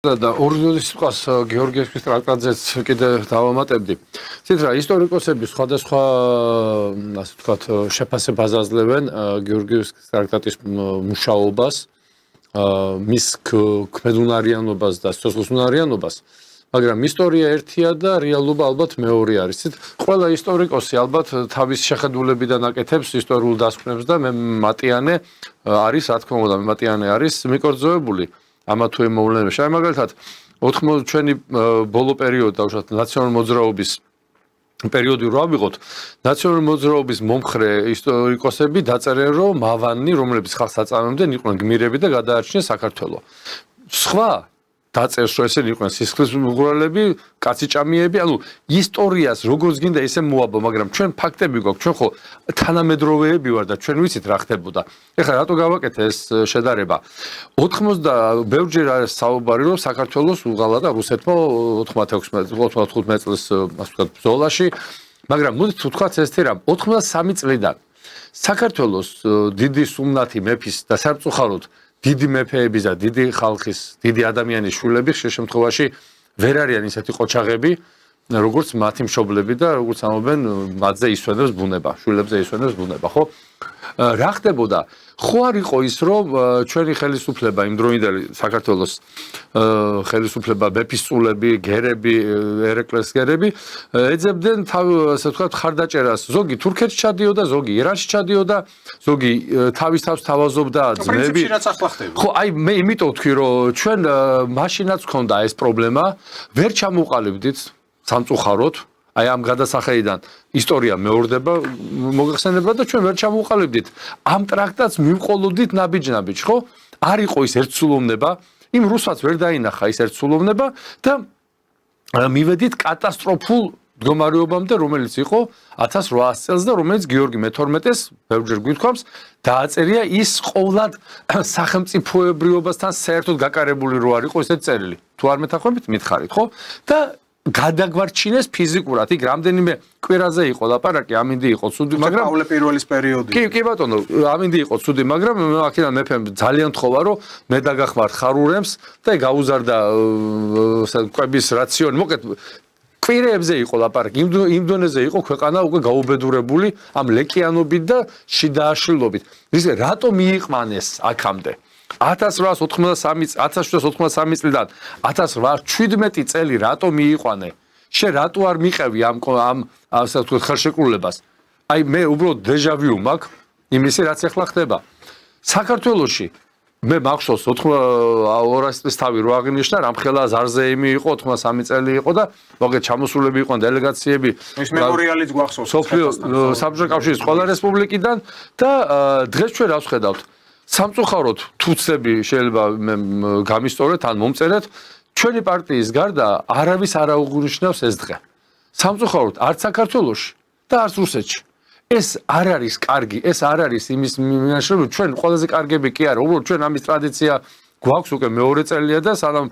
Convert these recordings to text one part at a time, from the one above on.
და ორიოლის სიტყვას გეორგიევსკის ტრაქტატზეც კიდე დავამატებდი. ცით რა ისტორიკოსები სხვადასხვა ასე ვთქვათ შეფასებას აძლევენ გეორგიევსკის ტრაქტატის მუშაობას, მის ქმედუნარიანობას და სიცოცხლისუნარიანობას, მაგრამ ისტორია ერთია და რეალობა ალბათ მეორე არის. ცით ყველა ისტორიკოსი ალბათ თავის შეხედულებიდან აკეთებს ისტორიულ დასკვნებს და მე მატიანე არის, რა თქმა უნდა, მატიანე არის მიკორძოებული. ამა თუ იმ მოვლენებში. აი მაგალითად 80 ჩვენი ბოლო პერიოდი დავუშვათ ნაციონალური მოძრაობის პერიოდი რო ავიღოთ, ნაციონალური მოძრაობის მომხრე ისტორიკოსები დაწერენ, რომ მავანი, რომლებიც ხალხს აწამებდნენ, იყვნენ გმირები და გადაარჩინეს საქართველო. სხვა დაწერს, რომ ესენი იყვნენ სისხლისმღვრელები, კაციჭამიები, ანუ ისტორიას როგორც გინდა ისე მოაბო, მაგრამ ჩვენ ფაქტები გვაქვს, ჩვენ ხო თანამედროვეები ვარ და ჩვენ ვიცით რა ხდებოდა. ეხლა რატო გავაკეთე ეს შედარება? 80 ბევრჯერ არის საუბარი, რომ საქართველოს უღალა და რუსეთმა 96-95 წლის ასე ვთქვათ ბრძოლაში, მაგრამ მოდით ვთქვათ ესეთი რამ, 83 წლიდან საქართველოს დიდი სულნათი მეფის და სამწუხაროდ დიდი მეფეების და დიდი ხალხის, დიდი ადამიანის შვილები ხშირ შემთხვევაში ვერ არიან ისეთი ყოჩაღები, როგორც მათი მშობლები და როგორც ამობენ, მათზე ისვენებს ბუნება, შვილებზე ისვენებს ბუნება, ხო? რა ხდებოდა? ხო არ იყო ის, რომ ჩვენი ხელისუფლება იმდროინდელი საქართველოს ხელისუფლება, მეფისწულები, გერები, ერეკლეს გერები ეძებდნენ ასე ვთქვათ ხარდაჭერას. ზოგი თურქეთში ჩადიოდა, ზოგი ირანში ჩადიოდა, ზოგი თავის თავს თავაზობდა ძმები. ხო, აი მე იმიტომ ვთქვი, რომ ჩვენ მაშინაც ქონდა ეს პრობლემა, ვერ ჩამოყალიბდით სამწუხაროდ. აი ამ გადასახედიდან ისტორია მეორდება მოგეხსენებათ და ჩვენ ვერ ჩამოვყალიბდით. ამ ტრაქტატს მივყოლოდით ნაბიჯ-ნაბიჯ, ხო? არ იყო ის ერთსულოვნება, იმ რუსված ვერ დაინახა ის ერთსულოვნება და მივედით კატასტროფულ მდგომარეობამდე, რომელიც იყო 1800 წელს და რომელიც გიორგი მე-12-ს ბევრჯერ გვითქვამს, დააწერია ის ყოვლად სახელმწიფოებრიობასთან საერთოდ გაკარებული რო არ იყო ესეთი წერილი. თუ არ მეთანხმებით, მითხარით, ხო? და გადაგვარჩინეს ფიზიკურად. იქ რამდენიმე კვირაზე იყო ლაპარაკი, ამინდი იყო ცუდი, მაგრამ პავლე პირველის პერიოდი. კი ბატონო, ამინდი იყო ცუდი, მაგრამ აქედან მეფემ ძალიან თხოვა, რომ მე დაგახმართ ხარურემს და გაუზარდა კვების რაციონი. მოკეთ კვირეებზე იყო ლაპარაკი, იმ დონეზე იყო ქვეყანა უკვე გაუბედურებული ამ ლეკიანობით და შიდააშლილობით. ისე რატომ მიიყვანეს აქამდე? 1883 წლიდან 1817 წელი რატო მიიყვანე? შე რატო არ მიყევი ამ ასე ვთქვათ ხელშეკრულებას? აი მე უბრალოდ დეჟავიუ მაქვს იმისი რაც ახლა ხდება. საქართველოში მე მახსოვს 200 წლის თავი რო აღინიშნა, რამხელა ზარზეიმი იყო, 83 წელი იყო და მოგეთ ჩამოსულები იყვნენ დელეგაციები. ეს მემორიალიც გვახსოვს. სოფლიო საბჭოთა კავშირის ყველა რესპუბლიკიდან და დღეს ჩვენ რას ვხედავთ? სამწუხაროდ თუცები შეიძლება გამისტორეთ ან მომწერეთ, ჩვენი პარტიის გარდა არავის არ აუღნიშნავს ეს დღე. სამწუხაროდ არც საქართველოში და არც რუსეთში. ეს არ არის კარგი, ეს არ არის იმის მინაშრები, ჩვენ ყველაზე კარგები კი არა, უბრალოდ ჩვენ ამის ტრადიცია გვაქვს უკვე მეორე წელია და სანამ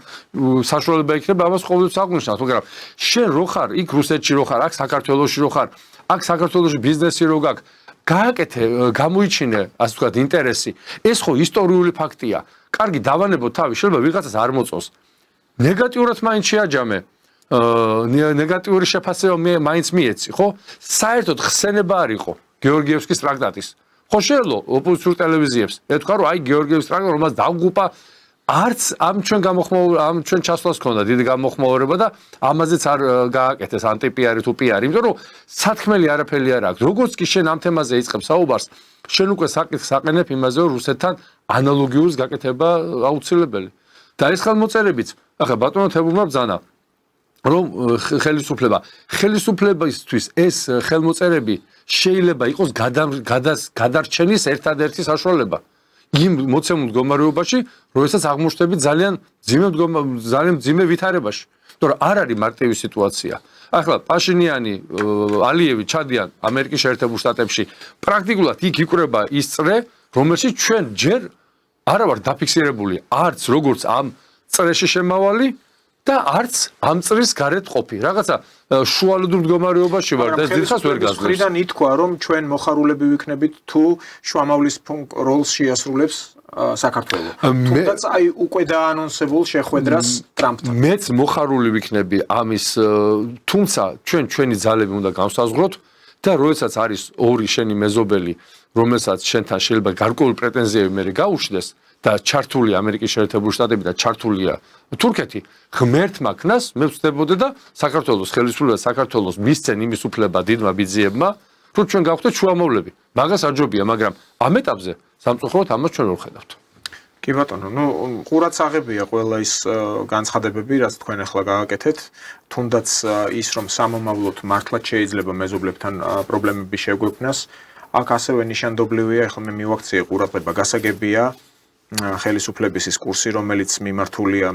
საშუალება იქნება ამას ყოველთვის აღვნიშნავთ, მაგრამ შენ რო ხარ იქ რუსეთში რო ხარ, აქ საქართველოში რო ხარ, აქ საქართველოში ბიზნესი რო გაქვს, გააკეთე, გამოიჩინე, ასე ვთქვათ, ინტერესი. ეს ხო ისტორიული ფაქტია. კარგი, დავანებოთ თავი, შეიძლება ვიღაცას არ მოწონს. ნეგატიურად მაინც შეაჯამე. ნეგატიური შეფასება მე მაინც მიეცი, ხო? საერთოდ ხსენება არ იყო გეორგიევსკის ტრაქტატის. ხო შეელო ოპოზიციურ ტელევიზიებს. ეთქვა, რომ აი გეორგიევსკის ტრაქტატი, რომელსაც დავგუპა, არც ამ ჩვენ ჩასვლას ქონდა დიდი გამოხმაურება და ამაზეც არ გააკეთეს ანტიპიარი თუ პიარი, იმიტომ რომ სათქმელი არაფერი არ აქვს. როგორც კი შენ ამ თემაზე იწყებ საუბარს, შენ უკვე საკითხს აყენებ იმაზე, რომ რუსეთთან ანალოგიურს გაკეთება აუცილებელი. და ეს ხელმოწერებიც, ახლა ბატონო თებულმა ბრძანა, რომ ხელისუფლებისთვის ეს ხელმოწერები შეიძლება იყოს გადარჩენის ერთადერთი საშუალება. იმ მოცემულ მდგომარეობაში, როდესაც აღმოჩნდები ძალიან მძიმე ვითარებაში. თორე არ არის მარტივი სიტუაცია. ახლა პაშინიანი, ალიევი ჩადიან ამერიკის შეერთებულ შტატებში. პრაქტიკულად იქ იკვრება ის წრე, რომელშიც ჩვენ ჯერ არა ვარ დაფიქსირებული, არც როგორც ამ წრეში შემავალი და არც ამ წრის გარეთ ყოფი. რაღაცა შუალედურ მდგომარეობაში ვარ და ეს დიდხანს ვერ გაძლევს. მხრიდან ითქვა, რომ ჩვენ მოხარულები ვიქნებით თუ შუამავლის როლს შეასრულებს საქართველო. თუმცა აი უკვე დაანონსებულ შეხვედრას ტრამპთან. მეც მოხარული ვიქნები ამის, თუმცა ჩვენი ძალები უნდა განსაზღვროთ და როდესაც არის ორი შენი მეზობელი, რომელსაც შენთან შეიძლება გარკვეული პრეტენზიები მე გაუჩნდეს და ჩართულია ამერიკის შეერთებული შტატები და ჩართულია თურქეთი, ღმერთმა ქნას მე ვწდებოდი და საქართველოს ხელისუფლება საქართველოს მისცენ იმის უფლება დიდმა ბიძიებმა, რომ ჩვენ გავხდეთ შუამავლები. მაგას აჯობია, მაგრამ ამ ეტაპზე სამწუხაროდ ამას ჩვენ ვერ ხედავთ. კი ბატონო, ყურად აღებია ყველა ის განცხადებები, რაც თქვენ ახლა გააკეთეთ, თუნდაც ის რომ სამომავლოდ მართლაც შეიძლება მეზობლებთან პრობლემები შეგვექმნას, აქ ასევე ნიშანდობლივია, ახლა მე მივაქციე ყურადღება, გასაგებია ხელისუფლების ის კურსი, რომელიც მიმართულია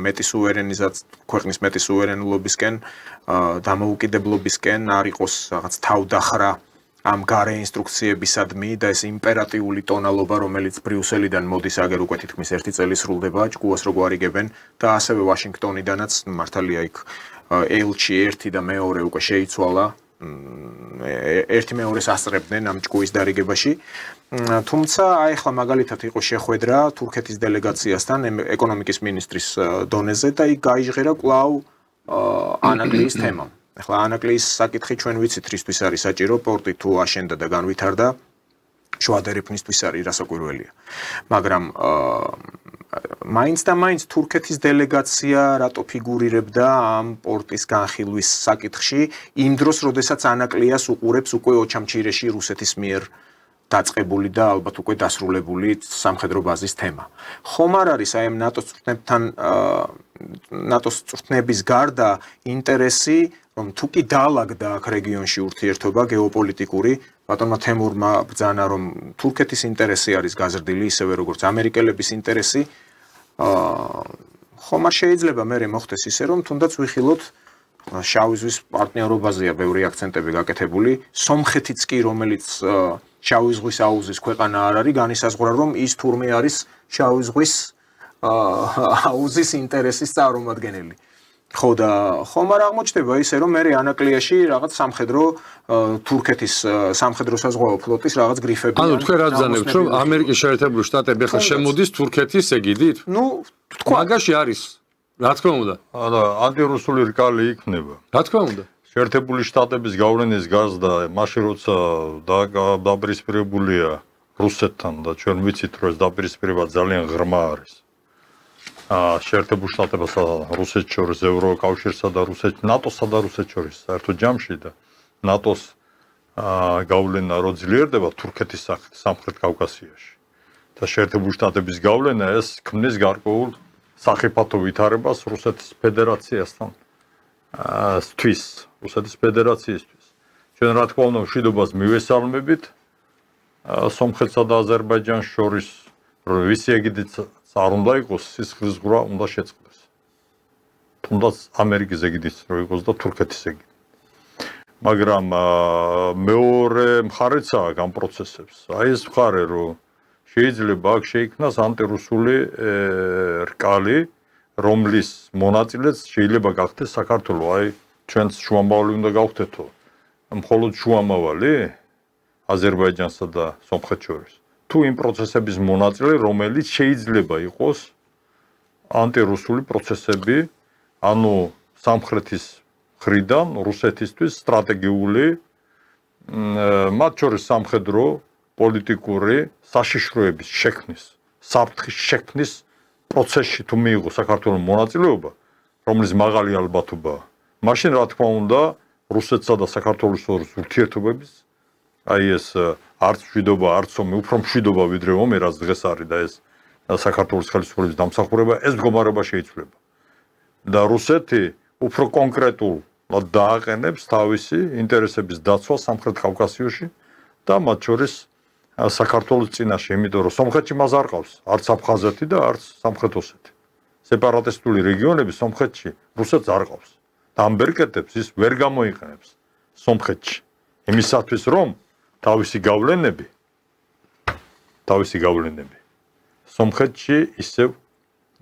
ქვეყნის მეტი სუვერენულობისკენ, დამოუკიდებლობისკენ, არ იყოს რაღაც თავდახრა ამ გარე ინსტრუქციებისადმი და ეს იმპერატიული ტონალობა, რომელიც ბრიუსელიდან მოდის, აგერ უკვე თითქმის 1 წელი სრულდება, ჭკუას რო გვარიგებენ და ასევე ვაშინგტონიდანაც მართალია იქ ელჩი 1 და მეორე უკვე შეიცვალა, ერთი მეორეს ასწრებდნენ ამ ჭკუის დარიგებაში. თუმცა აი ახლა მაგალითად იყო შეხვედრა თურქეთის დელეგაციასთან ეკონომიკის მინისტრის დონეზე და იქ გაიჟღერა კვლავ ანაკლიის თემა. ახლა ანაკლიის საკითხი ჩვენ ვიცით რისთვის არის საჭირო, პორტი თუ აშენდა და განვითარდა, შუა დერეფნისთვის არის რასაკვირველია. მაგრამ მაინც და მაინც თურქეთის დელეგაცია რატო ფიგურირებდა ამ პორტის განხილვის საკითხში იმ დროს, როდესაც ანაკლიას უყურებს უკვე ოჩამჩირეში რუსეთის მიერ დაწყებული და ალბათ უკვე დასრულებული სამხედრო ბაზის თემა. ხომ არ არის აი ამ ნატოს წვრთნების გარდა ინტერესი, რომ თუ კი დაალაგდა აქ რეგიონში ურთიერთობა გეოპოლიტიკური, ბატონმა თემურმა ბრძანა, რომ თურქეთის ინტერესი არის გაზრდილი, ისევე როგორც ამერიკელების ინტერესი. ხომ არ შეიძლება მე მოხდეს ისე, რომ თუნდაც ვიხილოთ შავი ზღვის პარტნიორობაზეა ბევრი აქცენტები გაკეთებული, სომხეთიც კი, რომელიც შავი ზღვის აუზის ქვეყანა არ არის, განისაზღვრა, რომ ის თურმე არის შავი ზღვის აუზის ინტერესის წარმომადგენელი. ხო და ხომ არ აღმოჩნდება ისე, რომ მე ანაკლიაში რაღაც სამხედრო თურქეთის სამხედრო საზღვაო ფლოტის რაღაც გრიფები. ანუ თქვენ რა ბრძანებთ, რომ ამერიკის შეერთებული შტატები ახლა შემოდის თურქეთის ეგიდით? მაგაში არის. რა თქმა უნდა. არა, ანტირუსული რკალი იქნება. რა თქმა უნდა. შეერთებული შტატების გავლენის გაზდა, მაშინ როცა დაპირისპირებულია რუსეთთან და ჩვენ ვიცით, რომ ეს დაპირისპირება ძალიან ღრმა არის. შეერთებულ შტატებსა და რუსეთს შორის, ევროკავშირსა და ნატოსსა და რუსეთს შორის საერთო ჯამში და ნატოს გავლენა რო ძლიერდება თურქეთის სამხრეთ კავკასიაში და შეერთებულ შტატების გავლენა ეს ქმნის გარკვეულ სახიფათო ვითარებას რუსეთის ფედერაციასთან რუსეთის ფედერაციისთვის. ჩვენ რა თქმა უნდა მშვიდობას მივესალმებით სომხეთსა და აზერბაიჯანს შორის, ვისი ეგიდით არ უნდა იყოს სისხლისღვრა უნდა შეწყდეს. თუნდაც ამერიკის ეგიდით რო იყოს და თურქეთის ეგიდით. მაგრამ მეორე მხარეცაა ამ პროცესებს. აი ეს მხარე რომ შეიძლება აქ შეიქმნას ანტირუსული რკალი, რომლის მონაწილეც შეიძლება გახდეს საქართველო. აი ჩვენს შუამავალი უნდა გავხდეთო. მხოლოდ შუამავალი აზერბაიჯანსა და სომხეთს შორის. თუ იმ პროცესების მონაწილე, რომელიც შეიძლება იყოს ანტირუსული პროცესები, ანუ სამხრეთის მხრიდან რუსეთისთვის სტრატეგიული, მათ შორის სამხედრო, პოლიტიკური საშიშროების შექმნის, საფრთხის შექმნის პროცესში თუ მიიღო საქართველოს მონაწილეობა, რომლის მაღალი ალბათობაა, მაშინ რა თქმა უნდა, რუსეთსა და საქართველოს შორის ურთიერთობების აი ეს არც მშვიდობა, არც ომი, უფრო მშვიდობა ვიდრე ომი, რაც დღეს არის და ეს საქართველოს ხელისუფლების დამსახურება, ეს მდგომარეობა შეიცვლება. და რუსეთი უფრო კონკრეტულად დააყენებს თავისი ინტერესების დაცვას სამხრეთ კავკასიაში და მათ შორის საქართველოს წინაშე, იმიტომ რომ სომხეთში მას არ ყავს, არც აფხაზეთი და არც სამხრეთ ოსეთი. სეპარატისტული რეგიონები სომხეთში რუსეთს არ ყავს. და ამ ბერკეტებს ის ვერ გამოიყენებს სომხეთში. იმისათვის რომ თავისი გავლენები სომხეთში ისევ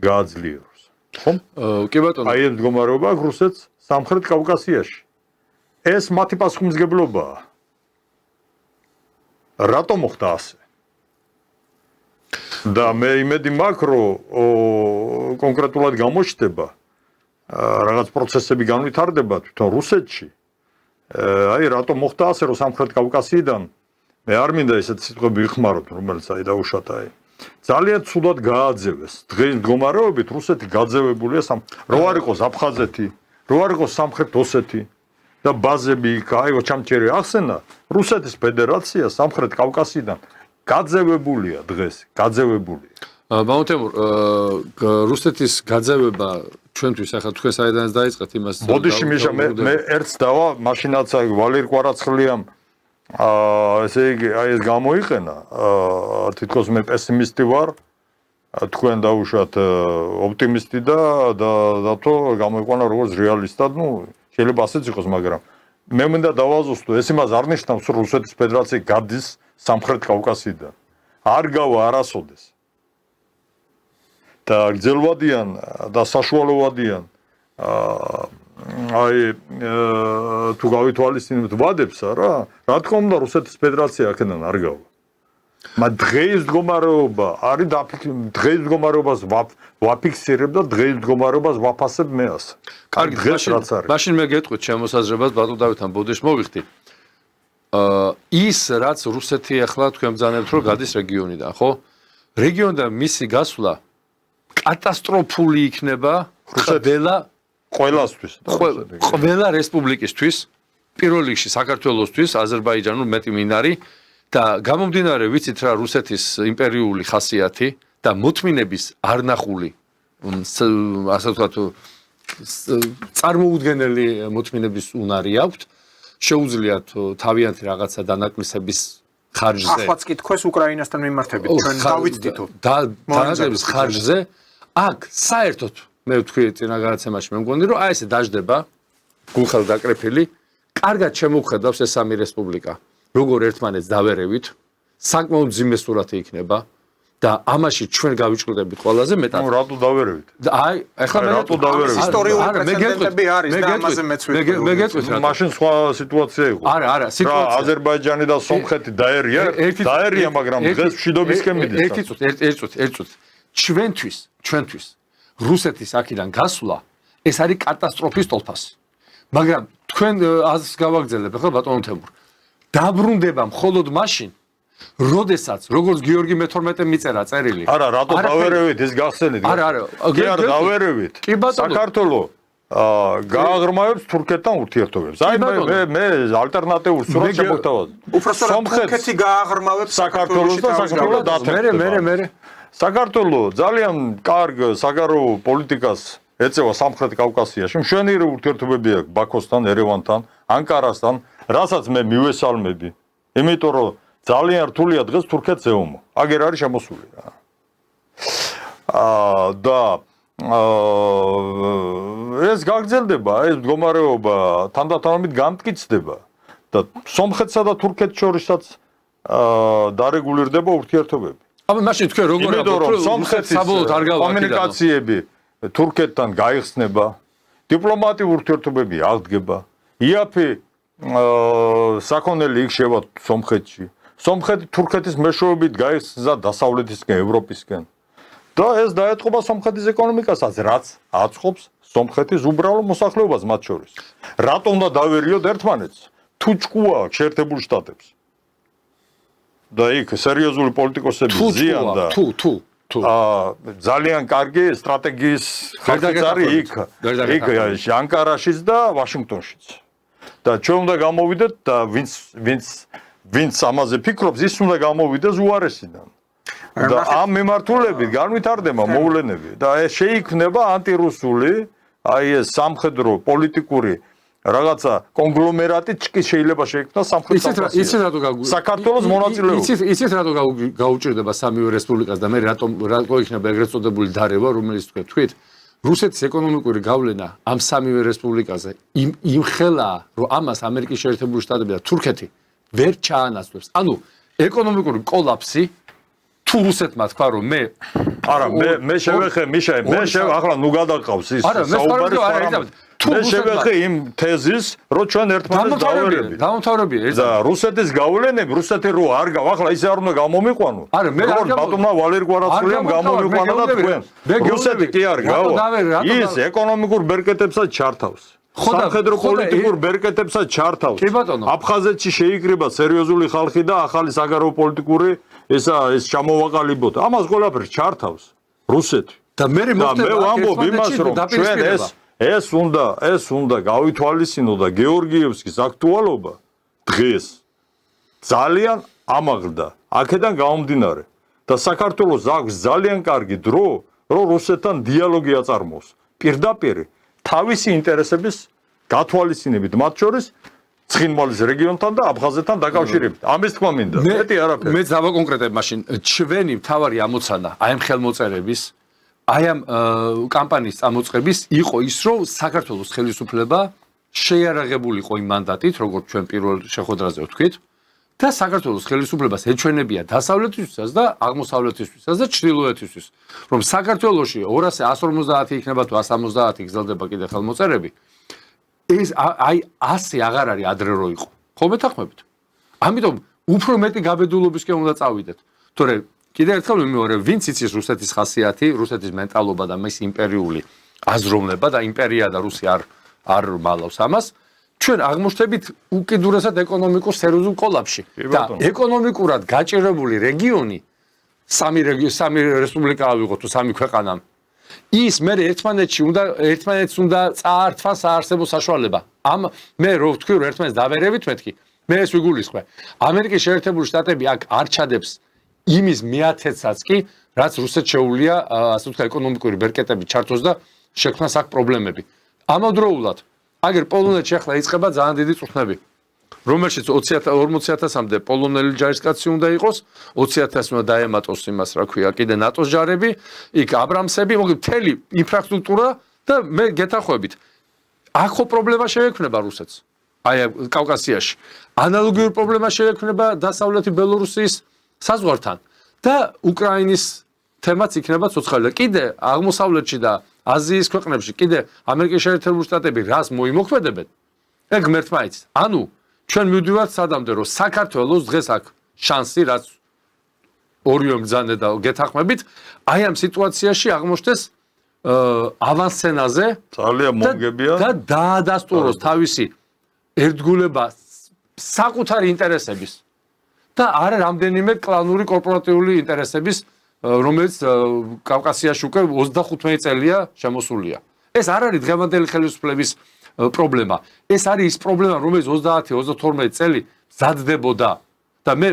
გააძლიეროს. ხომ? კი ბატონო. აი ეს მდგომარეობა რუსეთს სამხრეთ კავკასიაში. ეს მათი პასუხისმგებლობაა. რატომ მოხდა ასე? და მე იმედი მაქვს, რომ კონკრეტულად გამოჩნდება რაღაც პროცესები განვითარდება თვითონ რუსეთში. აი რატომ მოხდა ასე, რომ სამხრეთ კავკასიიდან მე არ მინდა ესეთ სიტყვები ვიხმაროთ, რომელიც აი დაუშვათ აი. ძალიან ცუდად გააძევეს. დღეს მდგომარეობით რუსეთი გაძევებულია რო არ იყოს აფხაზეთი, რო არ იყოს სამხრეთ ოსეთი და ბაზები იქ, აიო ჩამჭერი ახსენა, რუსეთის ფედერაცია სამხრეთ კავკასიიდან გაძევებულია დღეს, გაძევებულია. ბაუნტემურ, რუსეთის გაძევება ჩვენთვის ახლა თქვენ საიდანაც დაიწყეთ იმას. ბოდიში მიშა მე ერთს დავა, მაშინაც აი ვალერ კვარაცხელიამ ესე იგი აი ეს გამოიყენა, თითქოს მე პესიმისტი ვარ, თქვენ დაუშვათ ოპტიმისტი და დათო გამოიყვანა როგორც რეალისტად, ну, შეიძლება ასეც იყოს, მაგრამ მე მინდა დავაზუსტო, ეს იმას არ ნიშნავს, რომ რუსეთის ფედერაცია გადის სამხრეთ კავკასიიდან. არ გავა არასოდეს. და გრძელვადიან და საშუალოვადიან აი თუ გავითვალისწინებთ ვადებსა რა თქმა უნდა რუსეთის ფედერაცია აქედან არ გავა. მაგრამ დღეს მდგომარეობა არის დღეს მდგომარეობას ვაფიქსირებ და დღეს მდგომარეობას ვაფასებ მე ასე. კარგი, დღეს რაც არის. მაშინ მე გეტყვით შემოსაზრებას ბატონ დავითთან ბოდიშ მოვიხდი. ის რაც რუსეთი ახლა თქვენ ბრძანებთ რომ გადის რეგიონიდან, ხო? რეგიონიდან მისი გასვლა კატასტროფული იქნება ყველა რესპუბლიკისთვის, პირველ რიგში საქართველოსთვის, აზერბაიჯანულ მეტი მინარი და გამომდინარე ვიცით რა რუსეთის იმპერიული ხასიათი და მოთმინების არნახული ასე ვთქვათ წარმოუდგენელი მოთმინების უნარი აქვთ, შეუძლიათ თავიანთი რაღაცა დანაკლისების ხარჯზე. ახლაც კი თქვეს უკრაინასთან მიმართებით, ჩვენ დავიცდით. დანაკლისების ხარჯზე აქ საერთოდ მე ვთქვი წინა განაცემაში მე მგონი რომ აი ესე დაждდება გულხელ დაკრეფილი კარგად შემოხედავს ეს სამი რესპუბლიკა როგორ ერთმანეთს დავერევით საკმაოდ ძიმე სურათი იქნება და ამაში ჩვენ გავიჭრდებით ყველაზე მეტად ნუ რატო დავერევით აი ახლა მე რატო დავერევით ისტორიული პრეცედენტები არის და ამაზე მეც ვიტყვი მე გეტყვით რა მაშინ სხვა სიტუაცია იყო არა სიტუაცია აზერბაიჯანი და სომხეთი დაერია მაგრამ დღეს მშვიდობისკენ მიდის ერთ წუთი ჩვენთვის რუსეთის აქედან გასვლა ეს არის კატასტროფის თოლფასი. მაგრამ თქვენ აზრს გავაგზავნებ ახლა ბატონო თემურ. დაბრუნდება მხოლოდ მაშინ, როდესაც როგორც გიორგი მე-12 მიწერა წერილი. არა, რატო დავერევით ეს გახსენეთ? არა. კი არ დავერევით. საქართველოს გააღრმავებს თურქეთთან ურთიერთობებს. აი მე ალტერნატიულ სურათს შემოგთავაზ. უბრალოდ თურქეთი გააღრმავებს საქართველოს და საქართველოს დათმობა. მე საქართველოს ძალიან კარგ საგარეო პოლიტიკას ეწევა სამხრეთ კავკასიაში. მშვენიერი ურთიერთობები აქვს ბაქოსთან, ერევანთან, ანკარასთან, რასაც მე მივესალმები. იმიტომ რომ ძალიან რთულია დღეს თურქეთს ეომო. აგერ არის შემოსული რა. და ეს გაგრძელდება, ეს მდგომარეობა თანდათანობით გამტკიცდება და სომხეთსა და თურქეთს შორისაც დარეგულირდება ურთიერთობები. აბა მაშინ თქვენ როგორ სომხეთის კომუნიკაციები თურქეთთან გაიხსნება, დიპლომატიური ურთიერთობები აღდგება. იაფი საქონელი იქ შევა სომხეთში. სომხეთი თურქეთის მეშვეობით გაიხსნა დასავლეთისკენ, ევროპისკენ. და ეს დაეთყობა სომხეთის ეკონომიკასაც, რაც აწყობს სომხეთის უბრალო მოსახლეობას მათ შორის. რატომ უნდა დავერიოთ ერთმანეთს? თუ ჭკუა შეერთებულ შტატებს. და იქ სერიოზული პოლიტიკოსები ზიან და ძალიან კარგი სტრატეგიის ხარჯი არის იქ ანკარაშიც და ვაშინგტონშიც. და ჩვენ უნდა გამოვიდეთ და ვინც ამაზე ფიქრობს, ის უნდა გამოვიდეს უარესიდან. და ამ მიმართულებით განვითარდება მოვლენები და შეიქმნება ანტირუსული, აი ეს სამხედრო პოლიტიკური რაღაცა კონგლომერატი შეიძლება შეიქმნას სამხრეთ კავკასიაში. იცით რატო საქართველოს მონაწილეობა. იცით რატო გაუჭირდება სამივე რესპუბლიკას და მე რატო იქნება ეგრეთ წოდებული დარება, რომელიც თქვით? რუსეთის ეკონომიკური გავლენა ამ სამივე რესპუბლიკაზე იმხელა, რომ ამას ამერიკის შეერთებული შტატები და თურქეთი ვერ ჩაანაცვლებს. ანუ ეკონომიკური კოლაფსი თუ რუსეთმა თქვა რომ მე შევეხე მიშა ახლა ნუ გადაყავს ის საუბარი მე შევეხე იმ თეზის, რომ ჩვენ ერთმანეთს გავერებით. გამომთავრებია და რუსეთის გავლენები, რუსეთი რო არ ახლა ისე არ უნდა გამომიყვანო. არა, მე არ ბატონმა ვალერი კვარაცხელიამ გამომიყვანა და თქვენ. რუსეთი კი არ გავა. ის ეკონომიკურ ბერკეტებსაც ჩართავს. სამხედრო პოლიტიკურ ბერკეტებსაც ჩართავს. აფხაზეთში შეიკრიბა სერიოზული ხალხი და ახალი საგარეო პოლიტიკური ეს ჩამოვაყალიბოთ. ამას ყველაფერს ჩართავს რუსეთი. და მე ვამბობ იმას, რომ ჩვენ ეს უნდა გავითვალისწინო და გეორგიევსკის აქტუალობა დღეს ძალიან ამაღლდა. აქედან გამომდინარე და საქართველოს აქვს ძალიან კარგი დრო, რომ რუსეთთან დიალოგი აწარმოოს. პირდაპირ თავისი ინტერესების გათვალისწინებით, მათ შორის ცხინვალის რეგიონთან და აფხაზეთთან დაკავშირებით. ამის თქმა მინდა. მეტი არაფერი. მე დავაკონკრეტებ მაშინ ჩვენი მთავარი ამოცანა აი ამ ხელმოწერების აი ამ კამპანიის წამოწყების იყო ის, რომ საქართველოს ხელისუფლება შეიარაღებულიყო იმ მანდატით, როგორც ჩვენ პირველ შეხვედრაზე ვთქვით, და საქართველოს ხელისუფლებას ეჩვენებია დასავლეთისთვისაც და აღმოსავლეთისთვისაც და ჩრდილოეთისთვის, რომ საქართველოში 150 იქნება თუ 170 გრძელდება კიდე ხელმოწერები. ეს აი ასე აღარ არის ადრე რო იყო. ხო მეთანხმებით? ამიტომ უფრო მეტი გაბედულობისკენ უნდა წავიდეთ. თორე კიდე ერთხელ ვიმეორებ, ვინც იცის რუსეთის ხასიათი, რუსეთის მენტალობა და მის იმპერიული აზროვნება და იმპერია და რუსი არ მალავს ამას, ჩვენ აღმოჩნდებით უკიდურესად ეკონომიკურ სერიოზულ კოლაფში. და ეკონომიკურად გაჭირებული რეგიონი სამი რესპუბლიკა ავიღოთ თუ სამი ქვეყანა. ის მე ერთმანეთს უნდა წაართვას საარსებო საშუალება. მე რო ვთქვი რომ ერთმანეთს დავერევით მეთქი, მე ეს ვიგულისხმე. ამერიკის შეერთებული შტატები აქ არ ჩადებს იმის მეათედსაც კი, რაც რუსეთს შეუძლია, ასე ვთქვათ, ეკონომიკური ბერკეტები ჩართოს და შექმნას აქ პრობლემები. ამავდროულად, აგერ პოლონეთში ახლა იწყება ძალიან დიდი წუხნები, რომელშიც 40,000-მდე პოლონელი ჯარისკაცი უნდა იყოს, 20,000 უნდა დაემატოს იმას, რა ქვია, კიდე ნატოს ჯარები, იქ აბრამსები, მოკლედ მთელი ინფრასტრუქტურა და მე გეთანხმებით. აქ ხო პრობლემა შეექმნება რუსეთს. აი კავკასიაში. ანალოგიური პრობლემა შეექმნება დასავლეთი ბელორუსიის საზღვართან და უკრაინის თემაც იქნება ცოცხალი და კიდე აღმოსავლეთში და აზიის ქვეყნებში კიდე ამერიკის შეერთებული შტატები რას მოიმოქმედებენ? ეგ ღმერთმა იცის. ანუ ჩვენ მივდივართ სადამდე რომ საქართველოს დღეს აქვს შანსი რაც ორივე მგზანე და გეთანხმებით აი ამ სიტუაციაში აღმოჩნდეს ავანსცენაზე ძალიან მომგებია და დაადასტუროს თავისი ერთგულება საკუთარი ინტერესების და არა რამდენიმე კლანური კორპორატიული ინტერესების რომელიც კავკასიაში უკვე 35 წელია შემოსულია. ეს არ არის დღევანდელი ხელისუფლების პრობლემა. ეს არის ის პრობლემა, რომელიც 30-32 წელი მზადდებოდა და მე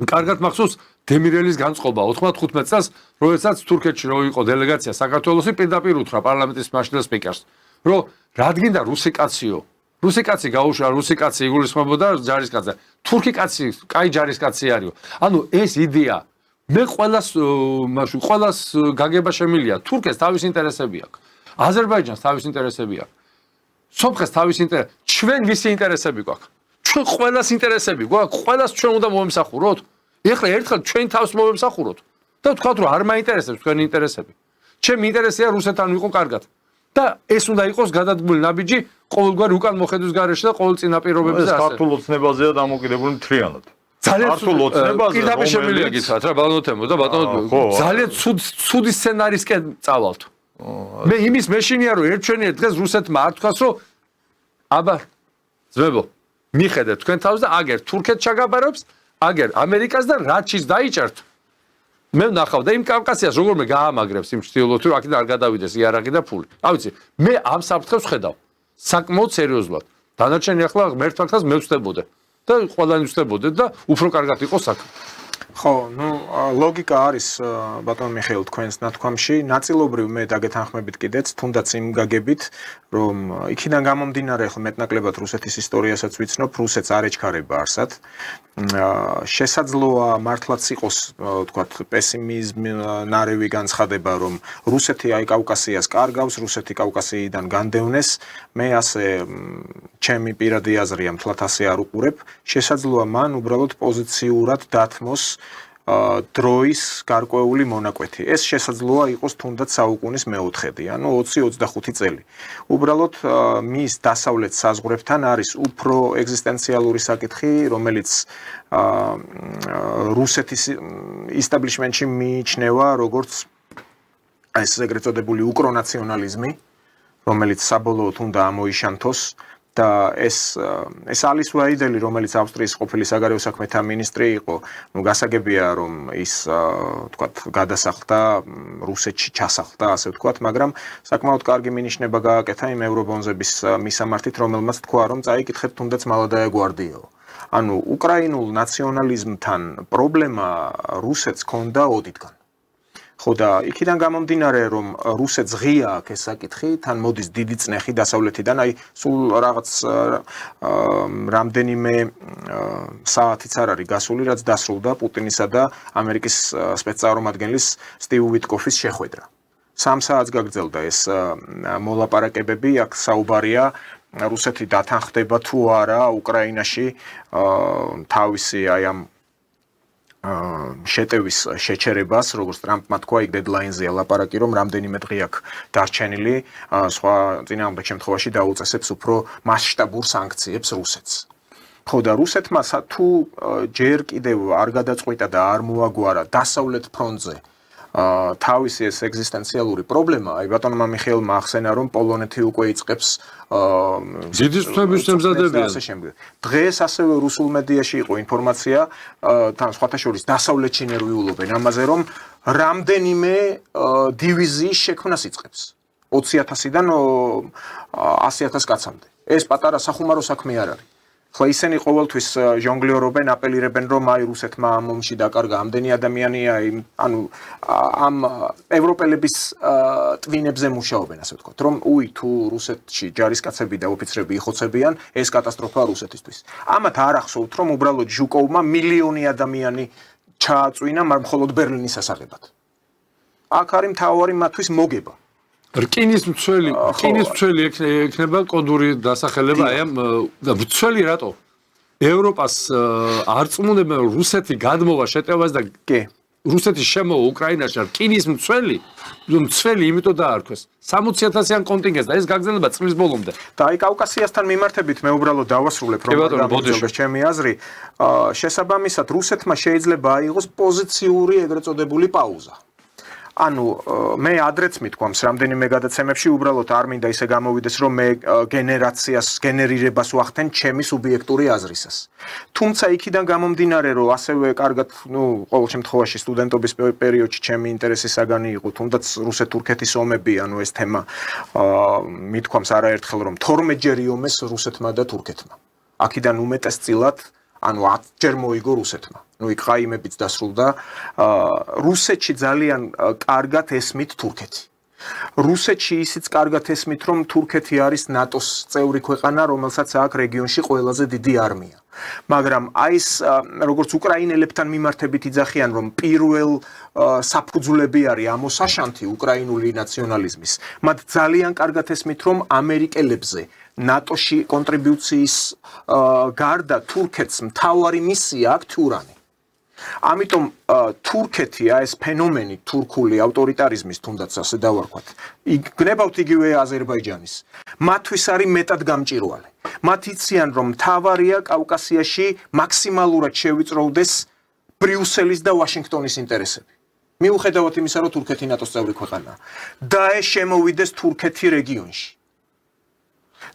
კარგად მახსოვს დემირელის განწყობა 95 წელს, როდესაც თურქეთში რო იყო დელეგაცია საქართველოსი პირდაპირ უთხრა პარლამენტის მაშინდელ სპიკერს, რომ რადგინდა რუსი კაციო, რუსი კაცი გაუშვა, რუსი კაცი იგულისხმებოდა ჯარისკაცზე. თურქი კაცი, კაი ჯარისკაცი არისო. ანუ ეს იდეა მე ყველას გაგება შემილია. თურქეთს თავის ინტერესები აქვს. აზერბაიჯანს თავის ინტერესები აქვს. სომხეთს თავის ინტერესები. ჩვენ ვისი ინტერესები გვაქვს? ჩვენ ყველას ინტერესები გვაქვს. ყველას ჩვენ უნდა მომემსახუროთ. ეხლა ერთხელ ჩვენ თავს მომემსახუროთ და ვთქვათ რომ არ მაინტერესებს თქვენი ინტერესები. ჩემი ინტერესია რუსეთთან ვიყო კარგად. და ეს უნდა იყოს გადადგმული ნაბიჯი ყოველგვარი უკან მოხედვის გარეშე და ყოველ წინაპირობებზე ასე. ეს ქართულ ოცნებაზეა დამოკიდებული მთლიანად. ძალიან ქართულ ოცნებაზე პირდაპირ შემიძლია გითხრათ რა ბატონო თემო და ბატონო ძალიან ცუდი სცენარისკენ წავალთ. მე იმის მეშინია რომ ერთჩვენია დღეს რუსეთმა არ თქვას რომ აბა ძმებო მიხედეთ თქვენ თავს და აგერ თურქეთს ჩაგაბარებს აგერ ამერიკას და რაჩის დაიჭერთ. მე ვნახავ და იმ კავკასიას როგორმე გაამაგრებს იმ ჩრდილოეთ რომ აქედან არ გადავიდეს იარაღი და ფული. რა ვიცი, მე ამ საფრთხეს ვხედავ. საკმაოდ სერიოზულად. დანარჩენი ახლა ღმერთთან ხას მე ვწდებოდე და ყველანი ვწდებოდეთ და უფრო კარგად იყოს საქმე. ხო, ну ლოგიკა არის ბატონ მიხეილ თქვენს ნათქვამში, ნაწილობრივ მე დაგეთანხმებით კიდეც, თუნდაც იმ გაგებით, რომ იქიდან გამომდინარე ახლა მეტნაკლებად რუსეთის ისტორიასაც ვიცნობ, რუსეთს არ ეჩქარება არსად. შესაძლოა მართლაც იყოს, ვთქვათ, პესიმიზმი ნარევი განცხადება, რომ რუსეთი აი კავკასიას კარგავს, რუსეთი კავკასიიდან განდევნეს, მე ასე ჩემი პირადი აზრია, მთლად ასე არ უყურებ, შესაძლოა მან უბრალოდ პოზიციურად დათმოს დროის გარკვეული მონაკვეთი. ეს შესაძლოა იყოს თუნდაც საუკუნის მეოთხედი, ანუ 20-25 წელი. უბრალოდ მის დასავლეთ საზღვრებთან არის უფრო ეგზისტენციალური საკითხი, რომელიც რუსეთის establishment-ში მიიჩნევა როგორც ეს ეგრეთ წოდებული უკრონაციონალიზმი, რომელიც საბოლოოდ უნდა ამოიშანთოს და ეს ალის ვაიდელი, რომელიც ავსტრიის ყოფილი საგარეო საქმეთა მინისტრი იყო, გასაგებია რომ ის თქვათ გადასახლდა რუსეთში ჩასახლდა, ასე ვთქვათ, მაგრამ საკმაოდ კარგი მინიშნება გააკეთა იმ ევრობონზების მისამართით, რომელმაც თქვა რომ წაიკითხეთ თუნდაც მალადაია გვარდიაო. ანუ უკრაინულ ნაციონალიზმთან პრობლემა რუსეთს ჰქონდა ოდითგან. ხო და იქიდან გამომდინარე რომ რუსეთს ღია აქვს ეს საკითხი, თან მოდის დიდი წნეხი დასავლეთიდან, აი სულ რაღაც რამდენიმე საათიც არ არის გასული, რაც დასრულდა პუტინისა და ამერიკის სპეცწარმომადგენლის სტივ ვიტკოფის შეხვედრა. 3 საათს გაგრძელდა ეს მოლაპარაკებები, აქ საუბარია რუსეთი დათანხმდება თუ არა უკრაინაში თავისი აი ამ შეტევის შეჩერებას, როგორც ტრამპმა თქვა, იქ დედლაინზეა ლაპარაკი, რომ რამდენიმე დღე აქვს დარჩენილი, სხვა წინააღმდეგ შემთხვევაში დაუწესებს უფრო მასშტაბურ სანქციებს რუსეთს. ხო და რუსეთმა თუ ჯერ კიდევ არ გადაწყვიტა და არ მოაგვარა დასავლეთ ფრონტზე თავისი ეს ეგზისტენციალური პრობლემა, აი ბატონმა მიხეილმა ახსენა, რომ პოლონეთი უკვე იწყებს დიდი ცნობის შემზადებიან. დღეს ასევე რუსულ მედიაში იყო ინფორმაცია, თან სხვათა შორის დასავლეთში ნერვიულობენ ამაზე, რომ რამდენიმე დივიზიის შექმნას იწყებს. 20,000-დან 100,000 კაცამდე. ეს პატარა სახუმარო საქმე არ არის. ხო ისინი ყოველთვის ჟონგლიორობენ, აპელირებენ, რომ აი რუსეთმა ამ ომში დაკარგა ამდენი ადამიანია, ანუ ამ ევროპელების ტვინებზე მუშაობენ, ასე ვთქვათ, რომ თუ რუსეთში ჯარისკაცები და ოფიცრები იხოცებიან, ეს კატასტროფაა რუსეთისთვის. ამათ არ ახსოვთ, რომ უბრალოდ ჟუკოვმა მილიონი ადამიანი ჩააწვინა მხოლოდ ბერლინის სასაღებად. აქ არის მთავარი მათთვის მოგება. რკინის მცველი ექნება კოდური დასახელება, აი ამ მცველი რატო? ევროპას არ წმუნდებენ რუსეთი გადმოვა შეტევას და რუსეთის შემოვა უკრაინაში რკინის მცველი, იმიტომ დაარქვეს 60,000-იან კონტინგენტს და ეს გაგრძელდება წლის ბოლომდე. და აი კავკასიასთან მიმართებით მე უბრალოდ დავასრულებ რომ გამოდიოს ჩემი აზრი, შესაბამისად რუსეთმა შეიძლება აიღოს პოზიციური ეგრეთ წოდებული პაუზა. ანუ მე ადრეც მithქვამს რამდენიმე გადაცემებში უბრალოდ არ მინდა ისე გამოვიდეს რომ მე გენერირებას ვახდენ ჩემი სუბიექტური აზრისას. თუმცა იქიდან გამომდინარე რომ ასევე კარგად, ყოველ შემთხვევაში სტუდენტობის პერიოდში ჩემი ინტერესის საგანი იყო, თუნდაც რუსეთ-თურქეთის ომები, ანუ ეს თემა მithქვამს არაერთხელ რომ 12 ჯერ იომეს რუსეთმა და თურქეთმა. აქედან უმეტესწილად ანუ 10 ჯერ მოიგო რუსეთმა. იქ ყაიმებიც დასრულდა. რუსეთში ძალიან კარგად ესმით თურქეთი. რუსეთში ისიც კარგად ესმით, რომ თურქეთი არის ნატოს წევრი ქვეყანა, რომელსაც აქვს რეგიონში ყველაზე დიდი არმია. მაგრამ აი ეს როგორც უკრაინელებთან მიმართებით იძახიან, რომ პირველ საფუძვლები არის ამოსაშანთი უკრაინული ნაციონალიზმის. მათ ძალიან კარგად ესმით, რომ ამერიკელებზე ნატოში კონტრიბუციის გარდა თურქეთს მთავარი მისია აქვს თურანი. ამიტომ თურქეთი ეს ფენომენი თურქული ავტორიტარიზმის თუნდაც ასე დავარქვათ გნებავთ იგივე აზერბაიჯანის მათთვის არის მეტად გამჭირვალე მათ იციან რომ მთავარია კავკასიაში მაქსიმალურად შევიწროვდეს ბრიუსელის და ვაშინგტონის ინტერესები მიუხედავად იმისა რომ თურქეთი ნატოს წევრი ქვეყანაა და ეს შემოვიდეს თურქეთი რეგიონში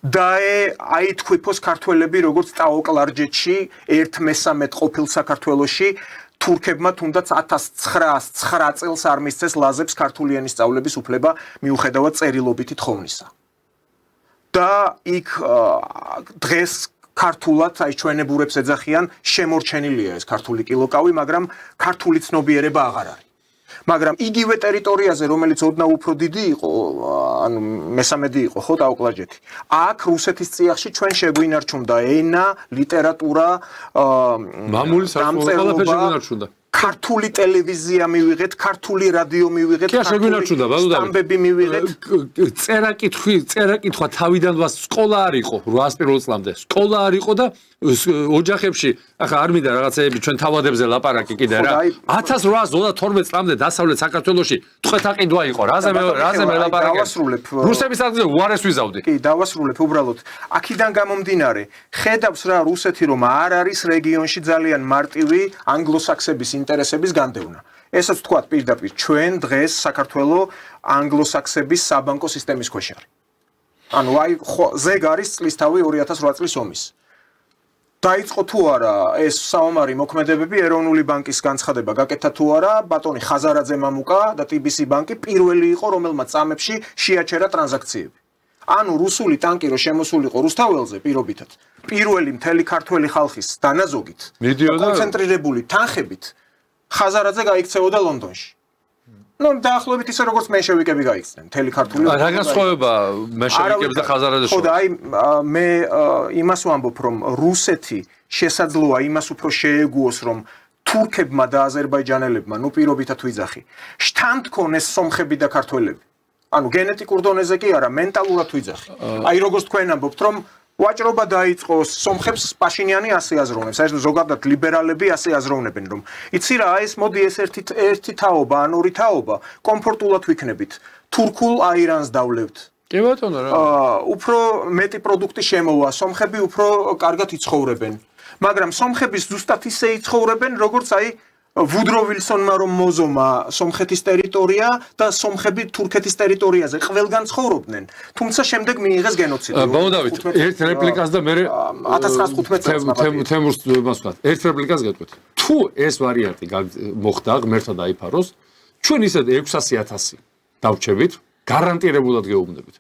და აითქვიფოს ქართველები როგორც ტაოკლარჯეთში 1/3 ყოფილ საქართველოში თურქებმა თუნდაც 1909 წელს არ მისცეს ლაზებს ქართული ენის სწავლების უფლება მიუხედავად წერილობითი თხოვნისა და იქ დღეს ქართულად აი ჩვენებურებს ეძახიან შემორჩენილია ეს ქართული კილოკავი მაგრამ ქართული ცნობიერება აღარ არის მაგრამ იგივე ტერიტორიაზე რომელიც ოდნავ უფრო დიდი იყო ანუ მესამედი იყო ხო ტაოკლარჯეთი აქ რუსეთის წიაღში ჩვენ შეგვინარჩუნდა ენა ლიტერატურა მამული საქმიანობა შეგვინარჩუნდა ქართული ტელევიზია მივიღეთ, ქართული რადიო მივიღეთ, სტამბები მივიღეთ. წერა-კითხვა თავიდან სკოლა არ იყო 801 წლამდე. სკოლა არ იყო და ოჯახებში, ახლა არ მინდა რაღაცეები ჩვენ თავადებზე ლაპარაკი კიდე რა. 1832 წლამდე დასავლეთ საქართველოში ტყვეთა-ყიდვა იყო. რაზე მე ლაპარაკი? რუსების ადგილზე უარეს ვიზავდი. კი, დავასრულებ უბრალოდ. აქედან გამომდინარე, ხედავს რა რუსეთი რომ არ არის რეგიონში ძალიან მარტივი ანგლოსაქსების ინტერესების განდევნა. ესაც თქვათ პირდაპირ ჩვენ დღეს საქართველოს ანგლოსაქსების საბანკო სისტემის ქვეშ არის. ანუ აი ზეგ არის წლისთავი 2008 წლის ომის. დაიწყო თუ არა ეს საომარი მოქმედებები ეროვნული ბანკის განცხადება გაკეთა თუ არა ბატონი ხაზარაძე მამუკა და TBC ბანკი პირველი იყო რომელმაც წამებში შეაჩერა ტრანზაქციები. ანუ რუსული ტანკი რო შემოსულიყო რუსთაველზე პირობითად პირველი მთელი ქართველი ხალხის დანაზოგით კონცენტრირებული თანხებით ხაზარაძე გაიქცეოდა ლონდონში. ნუ დაახლოებით ისე როგორც მენშევიკები გაიქცნენ მთელი ქართული. რა განსხვავება მენშევიკების და ხაზარაძეში? ხო და აი მე იმას ვამბობ რომ რუსეთი შესაძლოა იმას უფრო შეეგუოს რომ თურქებმა და აზერბაიჯანელებმა ნუ პირობითად ვიძახი შთანთქონეს სომხები და ქართველები. ანუ გენეტიკურ დონეზე კი არა, მენტალურად ვიძახი. აი როგორც თქვენ ამბობთ, რომ ვაჭრობა დაიწყო სომხებს პაშინიანი ასე აზროვნებს, აი ზოგადად ლიბერალები ასე აზროვნებენ, რომ იცი რა, ეს მოდი ეს ერთი თაობა, ან ორი თაობა, კომფორტულად ვიქნებით. თურქულ აირანს დავლევთ. კი ბატონო რა. უფრო მეტი პროდუქტი შემოვა, სომხები უფრო კარგად იცხოვრებენ. მაგრამ სომხების ზუსტად ისე იცხოვრებენ, როგორც აი ვუდრო ვილსონმა რომ მოზომა სომხეთის ტერიტორია და სომხები თურქეთის ტერიტორიაზე ყველგან ცხოვრობდნენ. თუმცა შემდეგ მიიღეს გენოციდი. ბოლოდავით ერთ რეპლიკას და მე 1915 თემურს მას ვთქვათ. ერთ რეპლიკას გეტყვით. თუ ეს ვარიანტი მოხდა, ღმერთმა დაიფაროს, ჩვენ ისე 600.000 დავჩებით, გარანტირებულად გეუბნებით.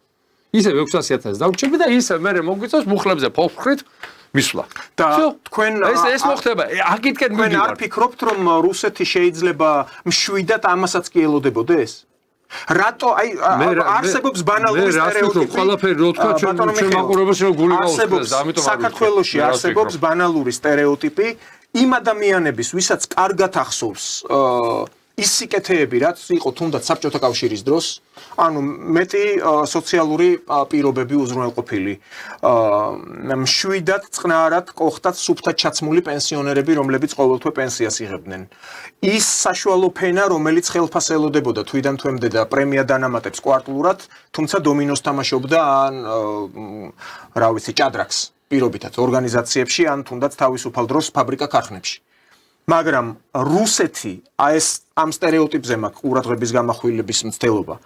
ისე 600.000 დავჩებით და ისე მე მოგვიწევს მუხლებზე ფოფხრით მისვლა. და თქვენ ეს მოხდება, აქეთკენ მივიდივართ. თქვენ არ ფიქრობთ რომ რუსეთი შეიძლება მშვიდად ამასაც კი ელოდებოდეს? რატო აი არსებობს ბანალური სტერეოტიპი? ყველაფერი რო თქვა ჩვენ მაყურებელს რომ გული გაუსწრეს და ამიტომ საქართველოში არსებობს ბანალური სტერეოტიპი იმ ადამიანების ვისაც კარგად ახსოვს ის სიკეთეები რაც იყო თუნდაც საბჭოთა კავშირის დროს ანუ მეტი სოციალური პირობები უზრუნველყოფილი მშვიდად წყნარად კოხტად სუფთად ჩაცმული პენსიონერები რომლებიც ყოველთვე პენსიას იღებდნენ ის საშუალო ფენა რომელიც ხელფას ელოდებოდა თვიდან თვემდე და პრემია დანამატებს კვარტლურად თუმცა დომინოს თამაშობდა ან რა ვიცი ჭადრაკს პირობითად ორგანიზაციებში ან თუნდაც თავისუფალ დროს ფაბრიკა ქარხნებში მაგრამ რუსეთი ეს ამ სტერეოტიპზე მაქვს ყურადღების გამახვილების მცდელობა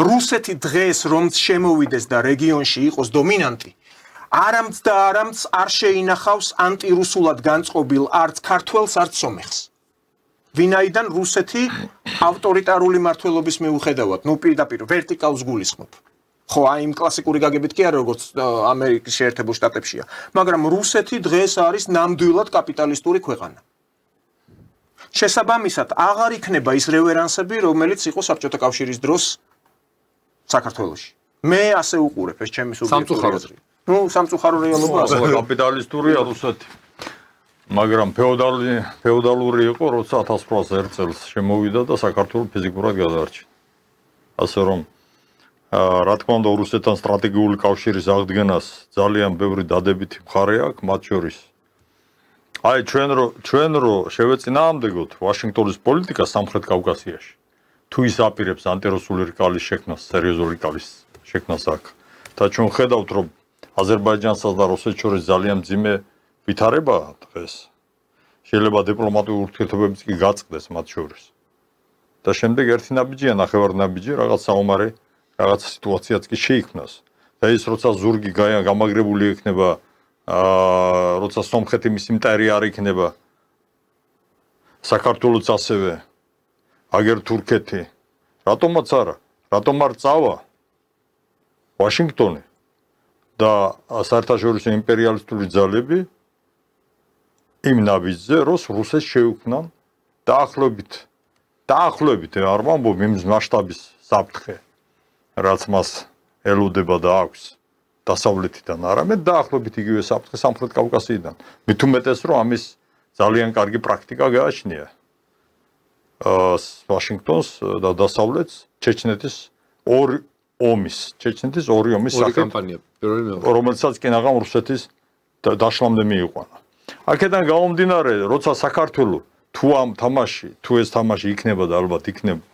რუსეთი დღეს რომ შემოვიდეს და რეგიონში იყოს დომინანტი არამც და არამც არ შეინახავს ანტირუსულად განწყობილ არც ქართველს არც სომეხს ვინაიდან რუსეთი ავტორიტარული მმართველობის მიუხედავად ნუ პირდაპირ ვერტიკალს გულისხმობ ხო აი იმ კლასიკური გაგებით კი არა როგორც ამერიკის შეერთებულ შტატებშია მაგრამ რუსეთი დღეს არის ნამდვილად კაპიტალისტური ქვეყანა შესაბამისად აღარ იქნება ის რევერანსები რომელიც იყო საბჭოთა კავშირის დროს საქართველოში მე ასე უყურებ ეს ჩემი სუბიექტური აზრი ნუ სამწუხარო რეალობა კაპიტალისტურია რუსეთი მაგრამ ფეოდალური იყო როცა 1801 წელს შემოვიდა და საქართველოს ფიზიკურად გადაარჩინა ასე რომ რა თქმა უნდა რუსეთთან სტრატეგიული კავშირის აღდგენას ძალიან ბევრი დადებითი მხარე აქვს მათ შორის აი ჩვენ რო შევეწინააღმდეგოთ ვაშინგტონის პოლიტიკას სამხრეთ კავკასიაში თუ ის აპირებს ანტირუსული რკალის შექმნას სერიოზული რკალის შექმნას აქ და ჩვენ ხედავთ რომ აზერბაიჯანსა და რუსეთს შორის ძალიან მძიმე ვითარებაა დღეს შეიძლება დიპლომატიური ურთიერთობებიც კი გაწყდეს მათ შორის და შემდეგ ერთი ნაბიჯია ნახევარნაბიჯი რაღაც საომარი რაღაც სიტუაციაც კი შეიქმნას და ის როცა ზურგი გამაგრებული იქნება როცა სომხეთი მის იმპერია არ იქნება საქართველოც ასევე აგერ თურქეთი რატომაც არა რატომ არ წავა ვაშინგტონი და საერთაშორისო იმპერიალისტური ძალები იმ ნაბიჯზე რუსეთს შეუქმნან დაახლოებით არ ვამბობ იმ მასშტაბის საფრთხე რაც მას ელოდება და აქვს დასავლეთიდან არამედ დაახლოებით იგივე საფრთხე სამხრეთ კავკასიიდან მით უმეტეს რომ ამის ძალიან კარგი პრაქტიკა გააჩნია ვაშინგტონს და დასავლეთს ჩეჩნეთის ორი ომის კამპანია პირველი მეორე რომელსაც კინაღამ რუსეთის დაშლამდე მიიყვანა. აქედან გამომდინარე, როცა საქართველოს თუ ეს თამაში იქნება და ალბათ იქნება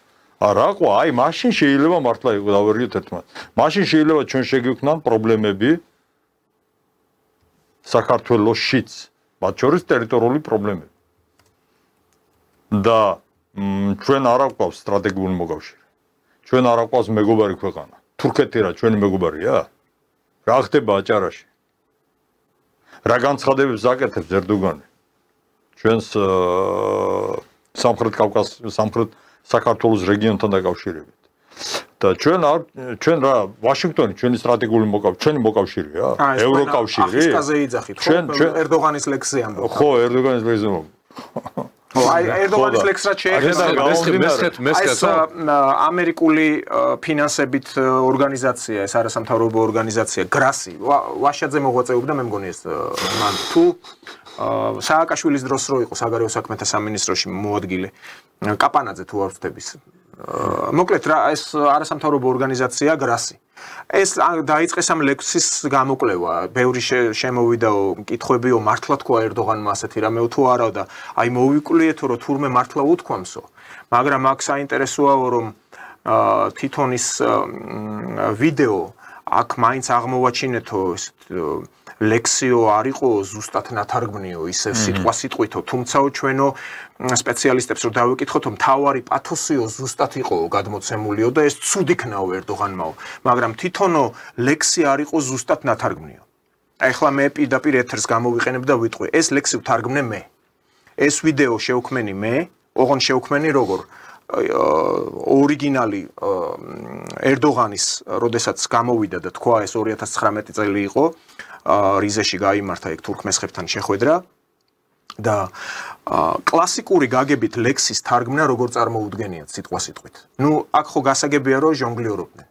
არა ყვა, აი მაშინ შეიძლება მართლა დავერიოთ ერთმანეთს. მაშინ შეიძლება ჩვენ შეგვიქმნან პრობლემები საქართველოსშიც, მათ შორის ტერიტორიული პრობლემები. და ჩვენ არ აგვყავს სტრატეგიული მოკავშირე. ჩვენ არ აგვყავს მეგობარი ქვეყანა. თურქეთი რა ჩვენი მეგობარია? რა ხდება აჭარაში? რა განცხადებებს აკეთებს ერდოგანი? ჩვენს სამხრეთ საქართველოს რეგიონთან დაკავშირებით. და ჩვენ რა ვაშინგტონი ჩვენი სტრატეგიული მოკავშირეა? ევროკავშირი? აფრიკაზე იძახით, ხო? ერდოგანის ლექსზე ამბობ. ხო, ერდოგანის ლექსზე ამბობ. აი ერდოგანის ლექსრად შეეხება ეს ამერიკული ფინანსებით ორგანიზაცია, ეს არასამთავრობო ორგანიზაცია გრასი. ვაშაძე მოღვაწეობდა, მე მგონი ეს მან თუ სააკაშვილის დროს რო იყო საგარეო საქმეთა სამინისტროში მოადგილე კაპანაძე თუ არ ვწდების. მოკლედ რა ეს არასამთავრობო ორგანიზაცია გრასი. ეს დაიწყეს ამ ლექსის გამოკვლევა, ბევრი შემოვიდაო კითხვებიო, მართლა თქვა ერდოგანმა ასეთი რამეო თუ არა და აი მოვიკვლიეთო რომ თურმე მართლა უთქვამსო, მაგრამ აქ საინტერესოა რომ თვითონის ვიდეო აქ მაინც აღმოვაჩინეთო ლექსიო არ იყო ზუსტად ნათარგმნიო ისევ სიტყვასიტყვითო, თუმცაო ჩვენო სპეციალისტებს რომ დავიკითხოთ, მთავარი პათოსიო ზუსტად იყო გადმოცემულიო და ეს ცუდ იქნაო ერდოგანმაო, მაგრამ თვითონო ლექსი არ იყო ზუსტად ნათარგმნიო. ეხლა მე პირდაპირ ეთერს გამოვიყენებ და ვიტყვი, ეს ლექსი ვთარგმნე მე. ეს ვიდეო შევქმენი მე, ოღონ შევქმენი როგორ ორიგინალი ერდოგანის, როდესაც გამოვიდა და თქვა ეს 2019 წელი იყო, რიზეში გაიმართა ეგ თურქმესხებთან შეხვედრა და კლასიკური გაგებით ლექსის თარგმნა როგორ წარმოუდგენიათ სიტყვასიტყვით. ნუ აქ ხო გასაგებია რომ ჟონგლიორობდნენ.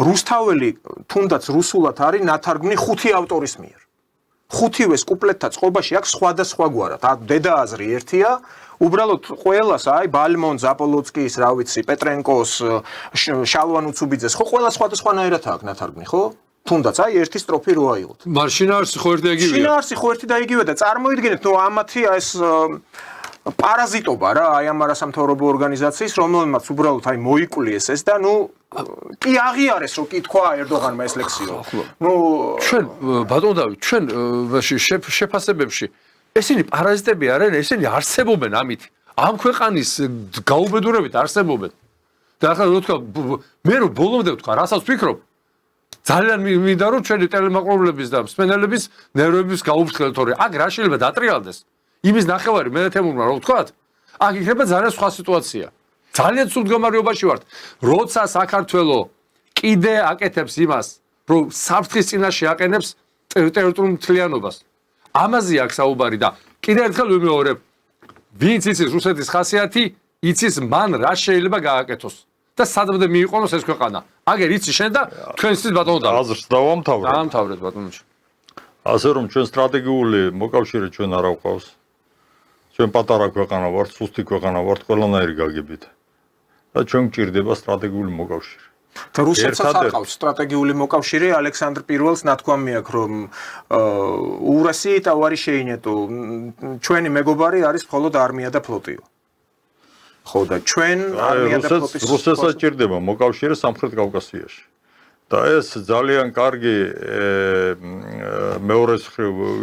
რუსთაველი თუნდაც რუსულად არის ნათარგმნი 5 ავტორის მიერ. 5-ვეს კუპლეტთა წყობაში აქვს სხვადასხვა გვარად. დედააზრი ერთია, უბრალოდ ყველას აი ბალმონ, ზაპოლოცკის, რა ვიცი, პეტრენკოს, შალვან უცუბიძეს, ხო ყველა სხვადასხვანაირად აქვს ნათარგმნი, ხო? თუნდაც აი ერთი სტროფი რო აიღოთ. შინაარსი ხო ერთი და იგივეა. შინაარსი ხო ერთი და იგივეა და წარმოიდგინეთ, ნუ ამათი ეს პარაზიტობა რა, აი ამ არასამთავრობო ორგანიზაციის, რომელმაც უბრალოდ აი მოიკვლიეს ეს და ნუ კი აღიარეს რომ კი თქვა ერდოგანმა ეს ლექსიო. ნუ ჩვენ ბატონ დავით, ჩვენ შეფასებებში ესენი პარაზიტები არიან, ესენი არსებობენ ამით. ამ ქვეყანის გაუბედურებით არსებობენ. და ახლა რო თქვა მე რო ბოლომდე ვთქვა, რასაც ვფიქრობ, ძალიან მინდა რომ ჩვენი ტელემაყურებლების და მსმენელების ნერვების გაუფრთხილდეთ, თორე აქ რა შეიძლება დატრიალდეს. იმის ნახევარი მე თემურმა რო ვთქვათ, აქ იქნება ძალიან სხვა სიტუაცია. ძალიან ცუდ მდგომარეობაში ვართ. როცა საქართველოს კიდე აკეთებს იმას, რომ საფრთხის წინაშე აყენებს ტერიტორიულ მთლიანობას. ამაზე აქვს საუბარი და კიდე ერთხელ ვიმეორებ, ვინც იცის რუსეთის ხასიათი, იცის მან რა შეიძლება გააკეთოს. და სადამდე მიიყვანოს ეს ქვეყანა. აგერ იცი შენ და თქვენთვის ბატონო და აზრს დავამთავრე. დაამთავრეთ ბატონო. ასე რომ ჩვენ სტრატეგიული მოკავშირე ჩვენ არ აღვყავს. ჩვენ პატარა ქვეყანა ვართ, სუსტი ქვეყანა ვართ, ყველანაირი გაგებით. და ჩვენ გჭირდება სტრატეგიული მოკავშირე. და რუსეთსაც აყავს სტრატეგიული მოკავშირე, ალექსანდრ პირველს ნათქვამი აქვს რომ ურასი ტავარი შეინეტო. ჩვენი მეგობარი არის მხოლოდ არმია და ფლოტიო. ხო და ჩვენ არმია და ფლოტის რუსეთსაც ჭირდება მოკავშირე სამხრეთ კავკასიაში. და ეს ძალიან კარგი მეორე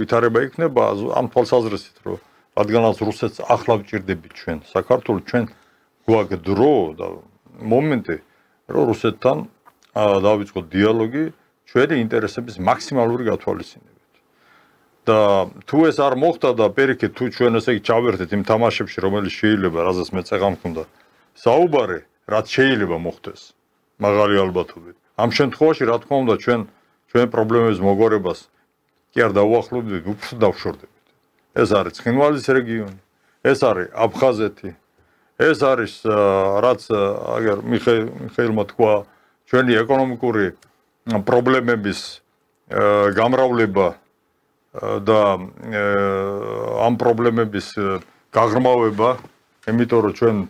ვითარება იქნება ამ თვალსაზრისით, რომ რადგანაც რუსეთს ახლა ვჭირდებით ჩვენ, საქართველოს ჩვენ გვაქვს დრო და მომენტი, რომ რუსეთთან დავიწყოთ დიალოგი ჩვენი ინტერესების მაქსიმალური გათვალისწინებით. და თუ ეს არ მოხდა და პირიქით თუ ჩვენ ესე იგი ჩავერთეთ იმ თამაშებში, რომელიც შეიძლება, რაზეც მე წეღამ მქონდა, საუბარი, რაც შეიძლება მოხდეს, მაღალი ალბათობით. ამ შემთხვევაში, რა თქმა უნდა, ჩვენ პრობლემების მოგვარებას კი არ დავუახლოვდებით, უფრო დავშორდებით. ეს არის ცხინვალის რეგიონი, ეს არის აფხაზეთი, ეს არის რაც აგერ მიხეილმა თქვა, ჩვენი ეკონომიკური პრობლემების გამრავლება და ამ პრობლემების გაღრმავება იმიტომ რომ ჩვენ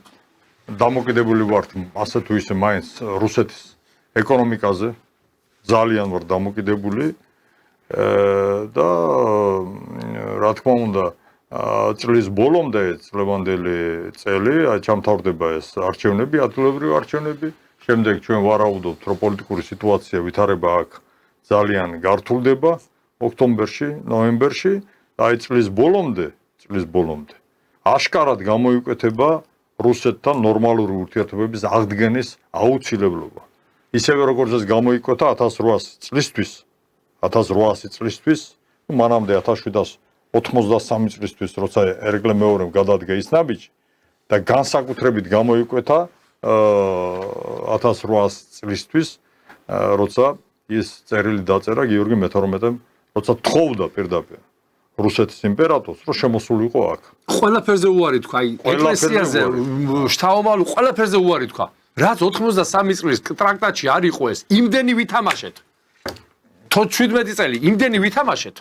დამოკიდებული ვართ ასე თუ ისე მაინც რუსეთის ეკონომიკაზე ძალიან ვარ დამოკიდებული და რა თქმა უნდა წლის ბოლომდე წლევანდელი წელი ჩამთავრდება ეს არჩევნები, ადგილობრივი არჩევნები, შემდეგ ჩვენ ვარაუდობთ რომ პოლიტიკური სიტუაცია ვითარება აქ ძალიან გართულდება ოქტომბერში, ნოემბერში და აი წლის ბოლომდე აშკარად გამოიკვეთება რუსეთთან ნორმალური ურთიერთობების აღდგენის აუცილებლობა. ისევე როგორც ეს გამოიკვეთა 1800 წლისთვის, მანამდე 1783 წლისთვის, როცა ერეკლე მეორემ გადადგა ის ნაბიჯი და განსაკუთრებით გამოიკვეთა 1800 წლისთვის, როცა ის წერილი დაწერა გიორგი მე-12-მ, როცა თხოვდა პირდაპირ რუსეთის იმპერატორს, რომ შემოსულიყო აქ. ყველაფერზე უარი თქვა, აი ეკლესიაზე, შთაომავლო ყველაფერზე უარი თქვა. რაც 83 წლის ტრაქტატში არ იყო ეს, იმდენი ვითამაშეთ. 17 წელი, იმდენი ვითამაშეთ.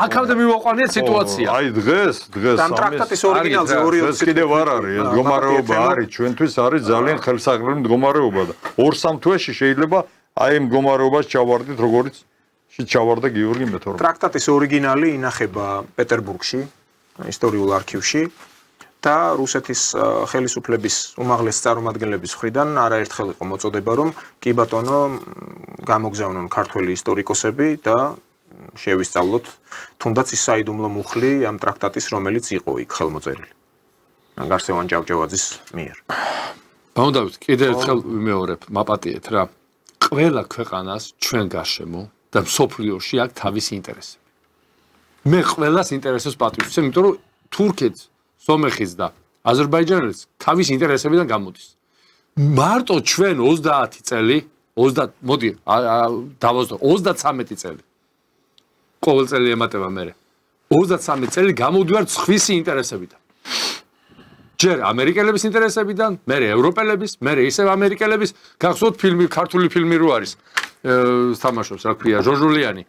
აქამდე მივაყვანეთ სიტუაცია. აი დღეს ამ ტრაქტატის ორიგინალზე 2-20 კიდევ არ არის, ეს მდგომარეობა არის, ჩვენთვის არის ძალიან ხელსაყრელი მდგომარეობა და 2-3 თვეში შეიძლება აი ამ მდგომარეობას ჩავარდით, როგორც ჩავარდა გიორგი მე-12. ტრაქტატის ორიგინალი ინახება პეტერბურგში, ისტორიულ არქივში და რუსეთის ხელისუფლების უმაღლესი წარმომადგენლების მხრიდან არაერთხელ იყო მოწოდება, რომ კი ბატონო გამოგზავნონ ქართველი ისტორიკოსები და შევისწავლოთ თუნდაც ის საიდუმლო მუხლი ამ ტრაქტატის, რომელიც იყო იქ ხელმოწერილი. გარსევან ჭავჭავაძის მიერ. ბავშვებთ, კიდევ ერთხელ ვიმეორებ, მაპატიეთ რა. ყველა ქვეყანას ჩვენ გარშემო და მსოფლიოში აქვს თავისი ინტერესები. მე ყველას ინტერესებს პატრიოტიზმი, იმიტომ რომ თურქეთს, სომეხის და აზერბაიჯანელს თავის ინტერესებიდან გამოდის. მარტო ჩვენ 30 წელი, მოდი, დავაზრდო, 33 წელი. ყოველ წელი ემატება მე. 33 წელი გამოდივართ სხვისი ინტერესებიდან. ჯერ ამერიკელების ინტერესებიდან, მე ევროპელების, მე ისევ ამერიკელების, გახსოვთ ფილმი, ქართული ფილმი რო არის. თამაშობს, რა ქვია, ჟოჟულიანი.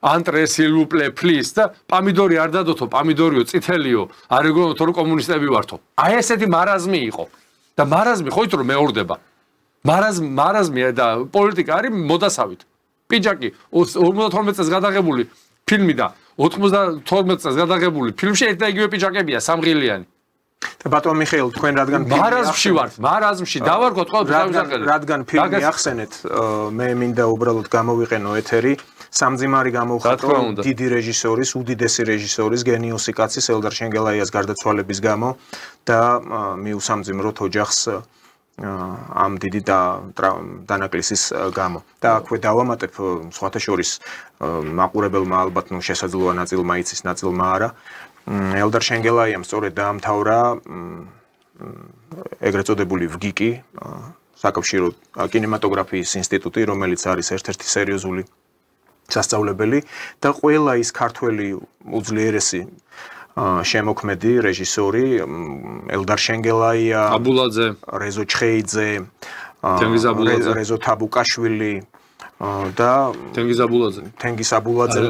Antre s'il vous plaît, please და პამიდორი არ დადოთო, პამიდორიო, წითელიო, არ ეგონოთ რომ კომუნისტები ვართო. აი ესეთი მარაზმი იყო. და მარაზმი ხო ითქო რომ მეორდება. მარაზმი და პოლიტიკა არის მოდასავით. პიჯაკი 52 წელს გადაღებული ფილმი და 92 წელს გადაღებული ფილმში ერთ და იგივე პიჯაკებია, სამღილიანი. და ბატონ მიხეილ, თქვენ რადგან მარაზმში ვართ, მარაზმში დავარქოთ ყოველთვის რადგან ფილმი ახსენეთ, მე მინდა უბრალოდ გამოვიყენო ეთერი. სამძიმარი გამოვხატო დიდი რეჟისორის, უდიდესი რეჟისორის, გენიოსი კაცის ელდარ შენგელაიას გარდაცვალების გამო და მიუსამძიმროთ ოჯახს ამ დიდი დანაკლისის გამო. და აქვე დავამატებ სხვათა შორის მაყურებელმა ალბათ შესაძლოა ნაწილმა იცის, ნაწილმა არა. ელდარ შენგელაიამ სწორედ დაამთავრა ეგრეთ წოდებული ვგიკი, საკავშირო კინემატოგრაფიის ინსტიტუტი, რომელიც არის ერთ-ერთი სერიოზული სასწავლებელი და ყველა ის ქართველი უძლიერესი შემოქმედი რეჟისორი ელდარ შენგელაია, აბულაძე, რეზო ჩხეიძე, თენგიზ აბულაძე, რეზო თაბუკაშვილი და თენგიზ აბულაძე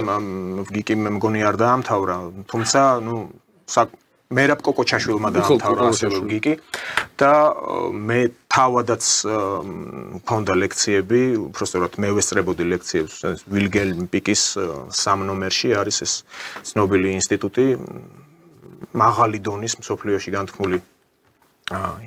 ვგიკი მე მგონი არ დაამთავრა, თუმცა ნუ მერაბ კოკოჩაშვილმა დაამთავრა ასევე ვგიკი და მე თავადაც მქონდა ლექციები, უბრალოდ მე ვესწრებოდი ლექციებს ვილგელმ პიკის 3 ნომერში არის ეს ცნობილი ინსტიტუტი, მაღალი დონის მსოფლიოში განთქმული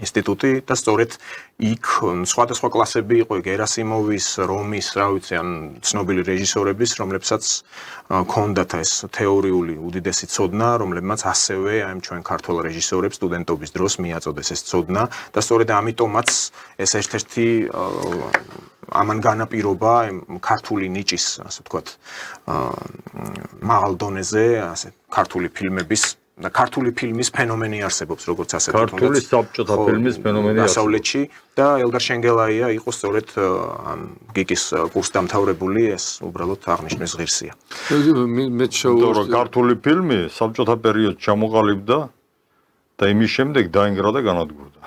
ინსტიტუტი და სწორედ იქ სხვადასხვა კლასები იყო, გერასიმოვის, რომის, რა ვიცი, ან ცნობილი რეჟისორების, რომლებსაც ქონდათ ეს თეორიული უდიდესი ცოდნა, რომლებმაც ასევე აი ჩვენ ქართულ რეჟისორებს სტუდენტობის დროს მიაწოდეს ეს ცოდნა და სწორედ ამიტომაც ეს ერთ-ერთი ამან განაპირობა ქართული ნიჭის, ასე ვთქვათ, მაღალ დონეზე, ასე ქართული ფილმების და ქართული ფილმის ფენომენი არსებობს, როგორც ასე ვთქვათ. ქართული საბჭოთა ფილმის ფენომენი არსებობს. დასავლეთში და ელდარ შენგელაია იყო სწორედ ამ გიკის კურსდამთავრებული, ეს უბრალოდ აღნიშნვის ღირსია. მე შეუძლია ქართული ფილმი საბჭოთა პერიოდში ჩამოყალიბდა და იმის შემდეგ დაინგრა და განადგურდა.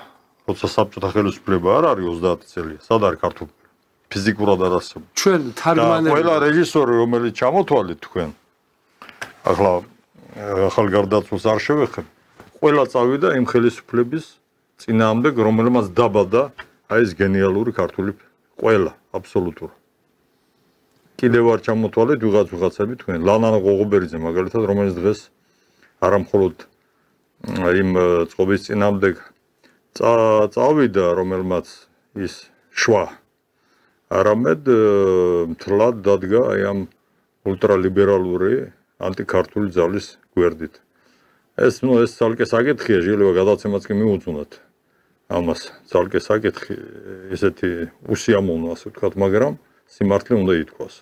როცა საბჭოთა ხელისუფლება არ არის 30 წელი, სად არის ქართული ფიზიკურად არ არსებობს. ჩვენ თარგმანები ყველა რეჟისორი, რომელიც ჩამოთვალეთ თქვენ, ახლა ახალგარდაცვალს არ შევეხებ. ყველა წავიდა იმ ხელისუფლების წინააღმდეგ, რომელმაც დაბადა აი ეს გენიალური ქართული ყველა აბსოლუტურად. კიდევ არ ჩამოთვალეთ ვიღაცები თქვენ ლანანა ღოღობერიძე მაგალითად რომელიც დღეს არა მხოლოდ იმ წყობის წინააღმდეგ წავიდა რომელმაც ის შვა არამედ მთლად დადგა აი ამ ულტრალიბერალური ანტიქართული ძალის გვერდით. ეს ცალკე საკითხია, შეიძლება გადაცემაც კი მიუძღვნათ ამას, ცალკე საკითხი ესეთი უსიამოვნო ასე ვთქვათ, მაგრამ სიმართლე უნდა ითქვას.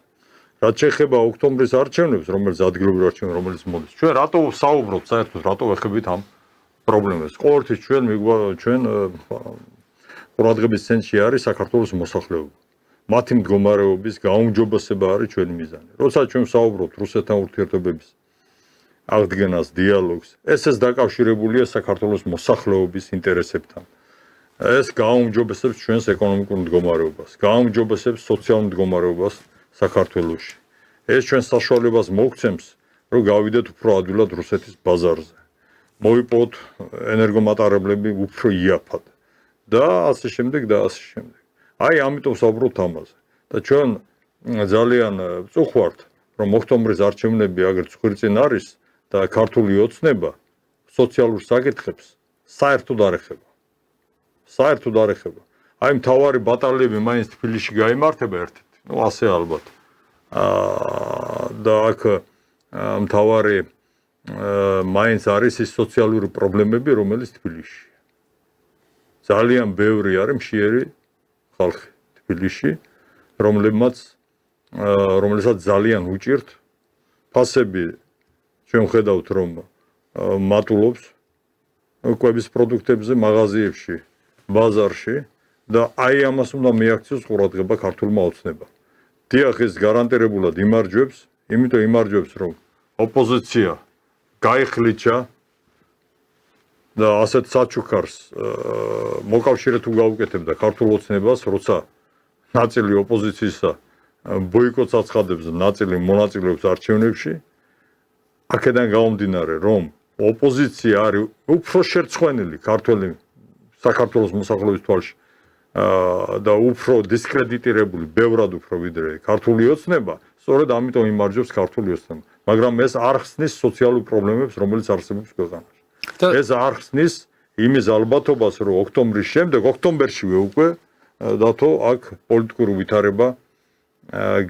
რაც შეეხება ოქტომბრის არჩევნებს, რომელიც ადგილობრივ არჩევნებს, რომელიც მოდის. ჩვენ რატო საუბრობთ საერთოდ, რატო ვეხებით ამ პრობლემებს? ყოველთვის ჩვენ ყურადღების ცენტრში არის საქართველოს მოსახლეობა. მათი მდგომარეობის გაუმჯობესება არის ჩვენი მიზანი. როცა ჩვენ საუბრობთ რუსეთთან ურთიერთობების აღდგენას, დიალოგს, ეს დაკავშირებულია საქართველოს მოსახლეობის ინტერესებთან. ეს გაუმჯობესებს ჩვენს ეკონომიკურ მდგომარეობას, გაუმჯობესებს სოციალურ მდგომარეობას საქართველოში. ეს ჩვენ საშუალებას მოგცემს, რომ გავიდეთ უფრო ადვილად რუსეთის ბაზარზე. მოვიპოვოთ ენერგომატარებლები უფრო იაფად და ასე შემდეგ და ასე შემდეგ. აი ამიტომ საუბრობთ ამაზე. და ჩვენ ძალიან ვწუხართ, რომ ოქტომბრის არჩევნები აგერ ცხვირწინ არის და ქართული ოცნება სოციალურ საკითხებს საერთოდ არ ეხება. საერთოდ არ ეხება. აი მთავარი ბატალიები მაინც თბილისში გაიმართება ერთ-ერთი. ნუ ასე ალბათ. და აქ მთავარი მაინც არის ის სოციალური პრობლემები, რომელიც თბილისში. ძალიან ბევრი არის მშიერი ხალხი თბილისში, რომელსაც ძალიან უჭირთ ფასები ჩვენ ხედავთ რომ მატულობს კვების პროდუქტებზე, მაღაზიებში, ბაზარში და აი ამას უნდა მიაქციოს ყურადღება ქართულმა ოცნებამ. დიახ, ეს გარანტირებულად იმარჯვებს, იმიტომ იმარჯვებს, რომ ოპოზიცია გაიხლიჩა და ასეთ საჩუქარს მოკავშირე თუ გაუკეთებდა ქართულ ოცნებას, როცა ნაწილი ოპოზიციისა ბოიკოტს აცხადებს, ნაწილი მონაწილეობს არჩევნებში, აქედან გამომდინარე, რომ ოპოზიცია არის უფრო შერცხვენილი საქართველოს მოსახლეობის თვალში და უფრო დისკრედიტირებული, ბევრად უფრო ვიდრე ქართული ოცნება, სწორედ ამიტომ იმარჯვებს ქართული ოცნება. მაგრამ ეს არ ხსნის სოციალურ პრობლემებს, რომელიც არსებობს ქვეყანაში. ეს არ ხსნის იმის ალბათობას, რომ ოქტომბერშივე უკვე დათო აქ პოლიტიკური ვითარება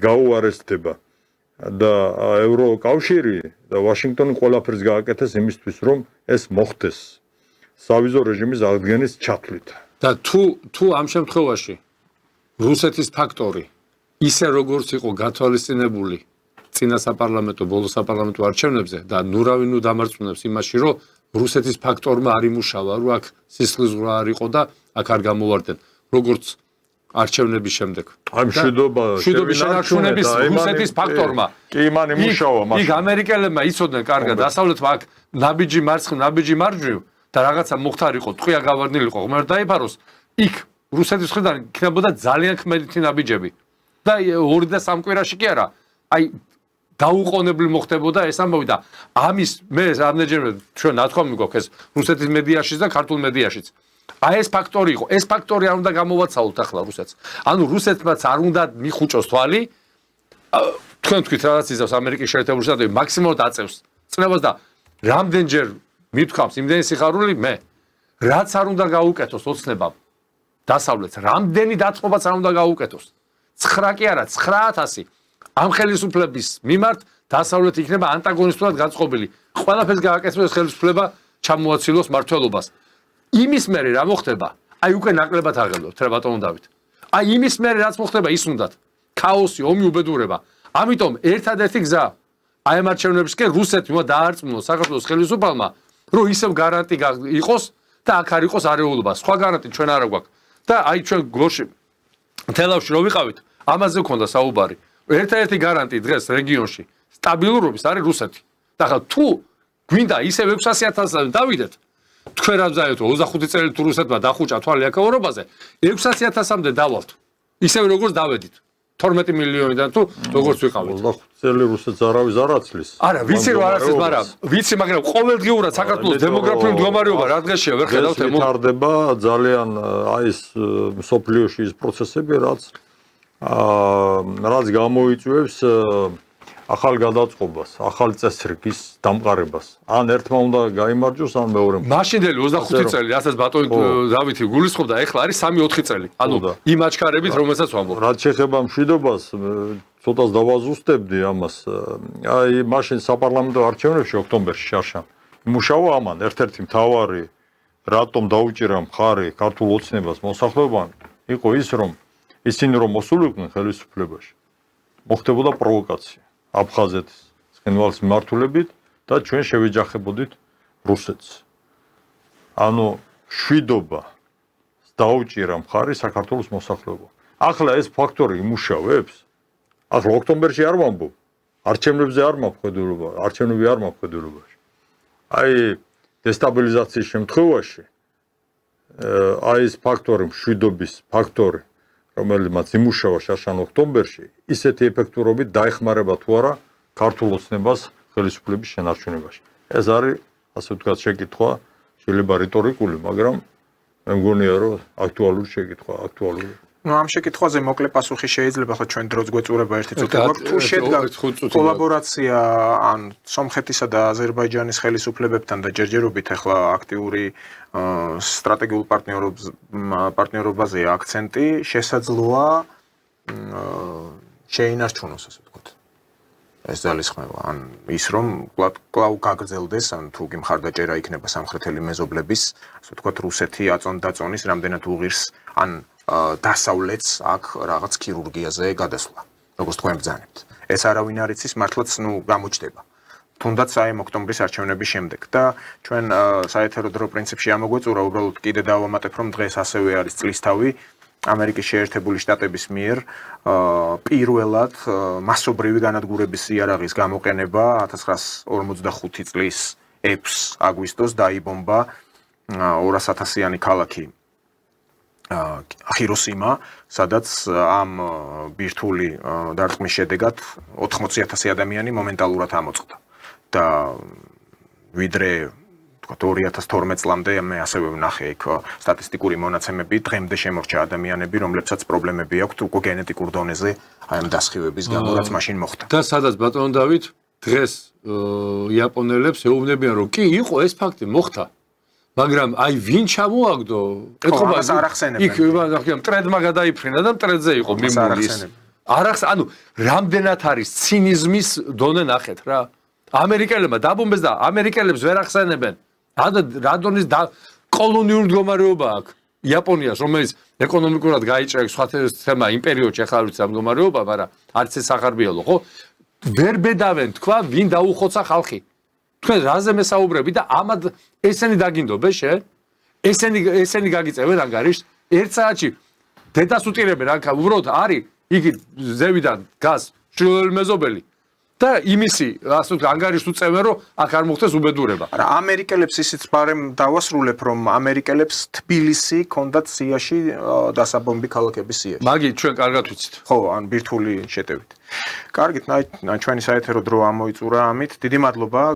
გაუარესდება და ევროკავშირი და ვაშინგტონი ყველაფერს გააკეთეს იმისთვის, რომ ეს მოხდეს სავიზო რეჟიმის აღდგენის ჩათვლით. და თუ ამ შემთხვევაში რუსეთის ფაქტორი ისე როგორც იყო გათვალისწინებული წინა საპარლამენტო, ბოლო საპარლამენტო არჩევნებზე და ნურავინუ დამარწმუნებს იმაში, რომ რუსეთის ფაქტორმა არ იმუშავა, რომ აქ სისხლისღვრა არ იყო და აქ არ გამოვარდნენ, როგორც არჩევნების შემდეგ. აი მშვიდობის შენარჩუნების რუსეთის ფაქტორმა. კი მან იმუშავა მაშინ. იქ ამერიკელებმა იცოდნენ კარგად, დასავლეთმა აქ ნაბიჯი მარცხნივ, ნაბიჯი მარჯვნივ და რაღაცა მოხთარიყო, ტყვია გავარდნილიყო, ღმერთ დაიფაროს. იქ რუსეთის მხრიდან იქნებოდა ძალიან ხმელითი ნაბიჯები. და 2 და 3 კვირაში კი არა. აი დაუყოვნებლი მოხდებოდა ეს ამბავი და ამის მე რამდენჯერმე ჩვენ ნათქვამი გვაქვს ეს რუსეთის მედიაშიც და ქართულ მედიაშიც. აი ეს ფაქტორი იყო. ეს ფაქტორი არ უნდა გამოვაცალოთ ახლა რუსეთს. ანუ რუსეთმაც არ უნდა მიხუჭოს თვალი. თქვენ თქვით რაღაც იზავს ამერიკის შეერთებული შტატები მაქსიმალურად აწევს წნევას და რამდენჯერ მithქვამს იმდენი სიხარული მე რაც არ უნდა გაუკეთოს ოცნებამ დასავლეთს რამდენი დაწყობაც არ უნდა გაუკეთოს 9 კი არა 9000 ამ ხელისუფლების მიმართ დასავლეთი იქნება ანტაგონისტურად გაწყობილი ყველაფერს გააკეთოს ხელისუფლება ჩამოაცილოს მართლობას იმის მერე რა მოხდება აი უკვე ნაკლებად აღელვებთ რა ბატონო დავით აი იმის მერე რაც მოხდება ის უნდათ ქაოსი ომი უბედურება ამიტომ ერთადერთი გზა აი ამ არჩევნებისკენ რუსეთი უნდა დაარწმუნოს საქართველოს ხელისუფალმა რომ ისევ გარანტი იყოს და აქ არ იყოს არეულობა სხვა გარანტი ჩვენ არა გვაქვს და აი ჩვენ გლოში თელავში რო ვიყავით ამაზე გქონდა საუბარი ერთადერთი გარანტი დღეს რეგიონში სტაბილურობის არის რუსეთი და ხა თუ გვინდა ისევ 600.000-ზე დავიდეთ თქვენ რა ვზაიოთ 25 წელი თუ რუსეთმა დახუჭა თვალი აკაურობაზე 600.000-მდე დავალთ ისევ როგორც დავედით 12 მილიონიდან თუ როგორც ვიყავით. 25 წელი რუსეთს არავის არ აცლის. არა, ვიცი რომ არ აცლის, მაგრამ ვიცი, მაგრამ ყოველდღიურად საქართველოს დემოგრაფიული მდგომარეობა რა დღესია ვერ ხედავთ ემო. ვითარდება ძალიან აი ეს სოფლიოში ის პროცესები, რაც გამოიწვევს ახალ გადაწყობას, ახალ წესრიგის დამყარებას. ან ერთმა უნდა გაიმარჯვოს, ან მეორემ. მაშინდელი 25 წელი, რასაც ბატონი დავითი გულისხმობდა, ეხლა არის 3-4 წელი. ანუ იმ აჩქარებით, რომელსაც ვამბობ. რაც შეეხება მშვიდობას, ცოტას დავაზუსტებდი ამას. აი, მაშინ საპარლამენტო არჩევნებში ოქტომბერში შარშან იმუშავა ამან, ერთ-ერთი მთავარი რატომ დაუჭირა მხარი ქართულ ოცნებას მოსახლეობამ, იყო ის, რომ ისინი რომ მოსულიყვნენ ხელისუფლებაში, მოხდებოდა პროვოკაცია. აფხაზეთის ცხინვალის მიმართულებით და ჩვენ შევეჯახებოდით რუსეთს. ანუ შვიდობა დაუჭირა მხარი საქართველოს მოსახლეობამ. ახლა ეს ფაქტორი იმუშავებს. ახლა ოქტომბერში არ ვამბობ. არჩევნებზე არ მოვხედულობა, არჩევნები არ მოვხედულობაში. აი დესტაბილიზაციის შემთხვევაში აი ეს ფაქტორი, შვიდობის ფაქტორი რომელმაც იმუშავა შარშან ოქტომბერში, ისეთი ეფექტურობით დაეხმარება თუ არა ქართულ ოცნებას ხელისუფლების შენარჩუნებაში. ეს არის, ასე ვთქვათ, შეკითხვა, შეიძლება რიტორიკული, მაგრამ მე მგონია, რომ აქტუალური შეკითხვა, აქტუალური. Ну, ამ შეკითხვაზე მოკლე პასუხი შეიძლება, ხო ჩვენ დროც გვეწურება ერთი წუთი გვაქვს. თუ შედგა კოლაბორაცია ან სომხეთისა და აზერბაიჯანის ხელისუფლებებთან და ჯერჯერობით ახლა აქტიური სტრატეგიულ პარტნიორობაზე აქცენტი შესაძლოა შეინარჩუნოს, ასე ვთქვათ. ეს ძალისხმევა, ან ის რომ კлау გაგრძელდეს, ან თუ კი მხარდაჭერა იქნება სამხრეთელი მეზობლების, ასე ვთქვათ, რუსეთი აწონ-დაწონის რამდენად უღირს, ან დასავლეთს აქ რაღაც ქირურგიაზე გადასვლა, როგორც თქვენ ბრძანებთ. ეს არავინ არ იცის, მართლაც გამოჩდება. თუნდაც აი ოქტომბრის არჩევნების შემდეგ და ჩვენ საეთერო დრო პრინციპში ამოგვეწურა, უბრალოდ კიდე დავამატებ, რომ დღეს ასევე არის წლისთავი ამერიკის შეერთებული შტატების მიერ პირველად მასობრივი განადგურების იარაღის გამოყენება 1945 წლის 6 აგვისტოს დაიბომბა 200,000-იანი ქალაქი ჰიროსიმა, სადაც ამ ბირთვული დარტყმის შედეგად 80,000 ადამიანი მომენტალურად ამოწყდა. და ვიდრე 2012 წლამდე მე ასევე ვნახე იქ სტატისტიკური მონაცემები, დღემდე შემორჩა ადამიანები, რომლებსაც პრობლემები აქვთ უკვე გენეტიკურ დონეზე, აი ამ დასხივების გამო, რაც მაშინ მოხდა. და სადაც ბატონო დავით დღეს იაპონელებს ეუბნებიან, რომ კი იყო ეს ფაქტი მოხდა. მაგრამ აი ვინ ჩამოაგდო? ეთქობა არ ახსენებენ. იქ მტრედმა გადაიფრინა და მტრედზე იყო მიმულის. ანუ რამდენად არის ცინიზმის დონე ნახეთ რა. ამერიკელებმა დაბომბეს და ამერიკელებს ვერ ახსენებენ. რადონის კოლონიური მდგომარეობა აქვს იაპონიას, რომელიც ეკონომიკურად გაიჭრა სხვა იმ პერიოდში ახლა ვიცი ამ მდგომარეობა, მაგრამ არც ეს ახარბიელო, ხო? ვერ ბედავენ თქვა, ვინ დაუხოცა ხალხი. თქვენ რაზე მესაუბრები და ამად ესენი დაგინდობენ შე? ესენი გაგიწევენ ანგარიშს? ერთ საათში დედას უტირებენ ანგა, უბრალოდ არის იგი ზევიდან გას შრილელი მეზობელი. და იმისი, ასე ვთქვათ, ანგარიშს უწევენ, რომ აქ არ მოხდეს უბედურება. არა, ამერიკელებს ისიც ბარემ დავასრულებ, რომ ამერიკელებს თბილისი ჰქონდათ სიაში დასაბომბი ქალაქების სიაში. მაგი ჩვენ კარგად ვიცით. ხო, ან ბირთვული შეტევით. კარგით, ჩვენი საეთერო დრო ამოიწურა ამით. დიდი მადლობა.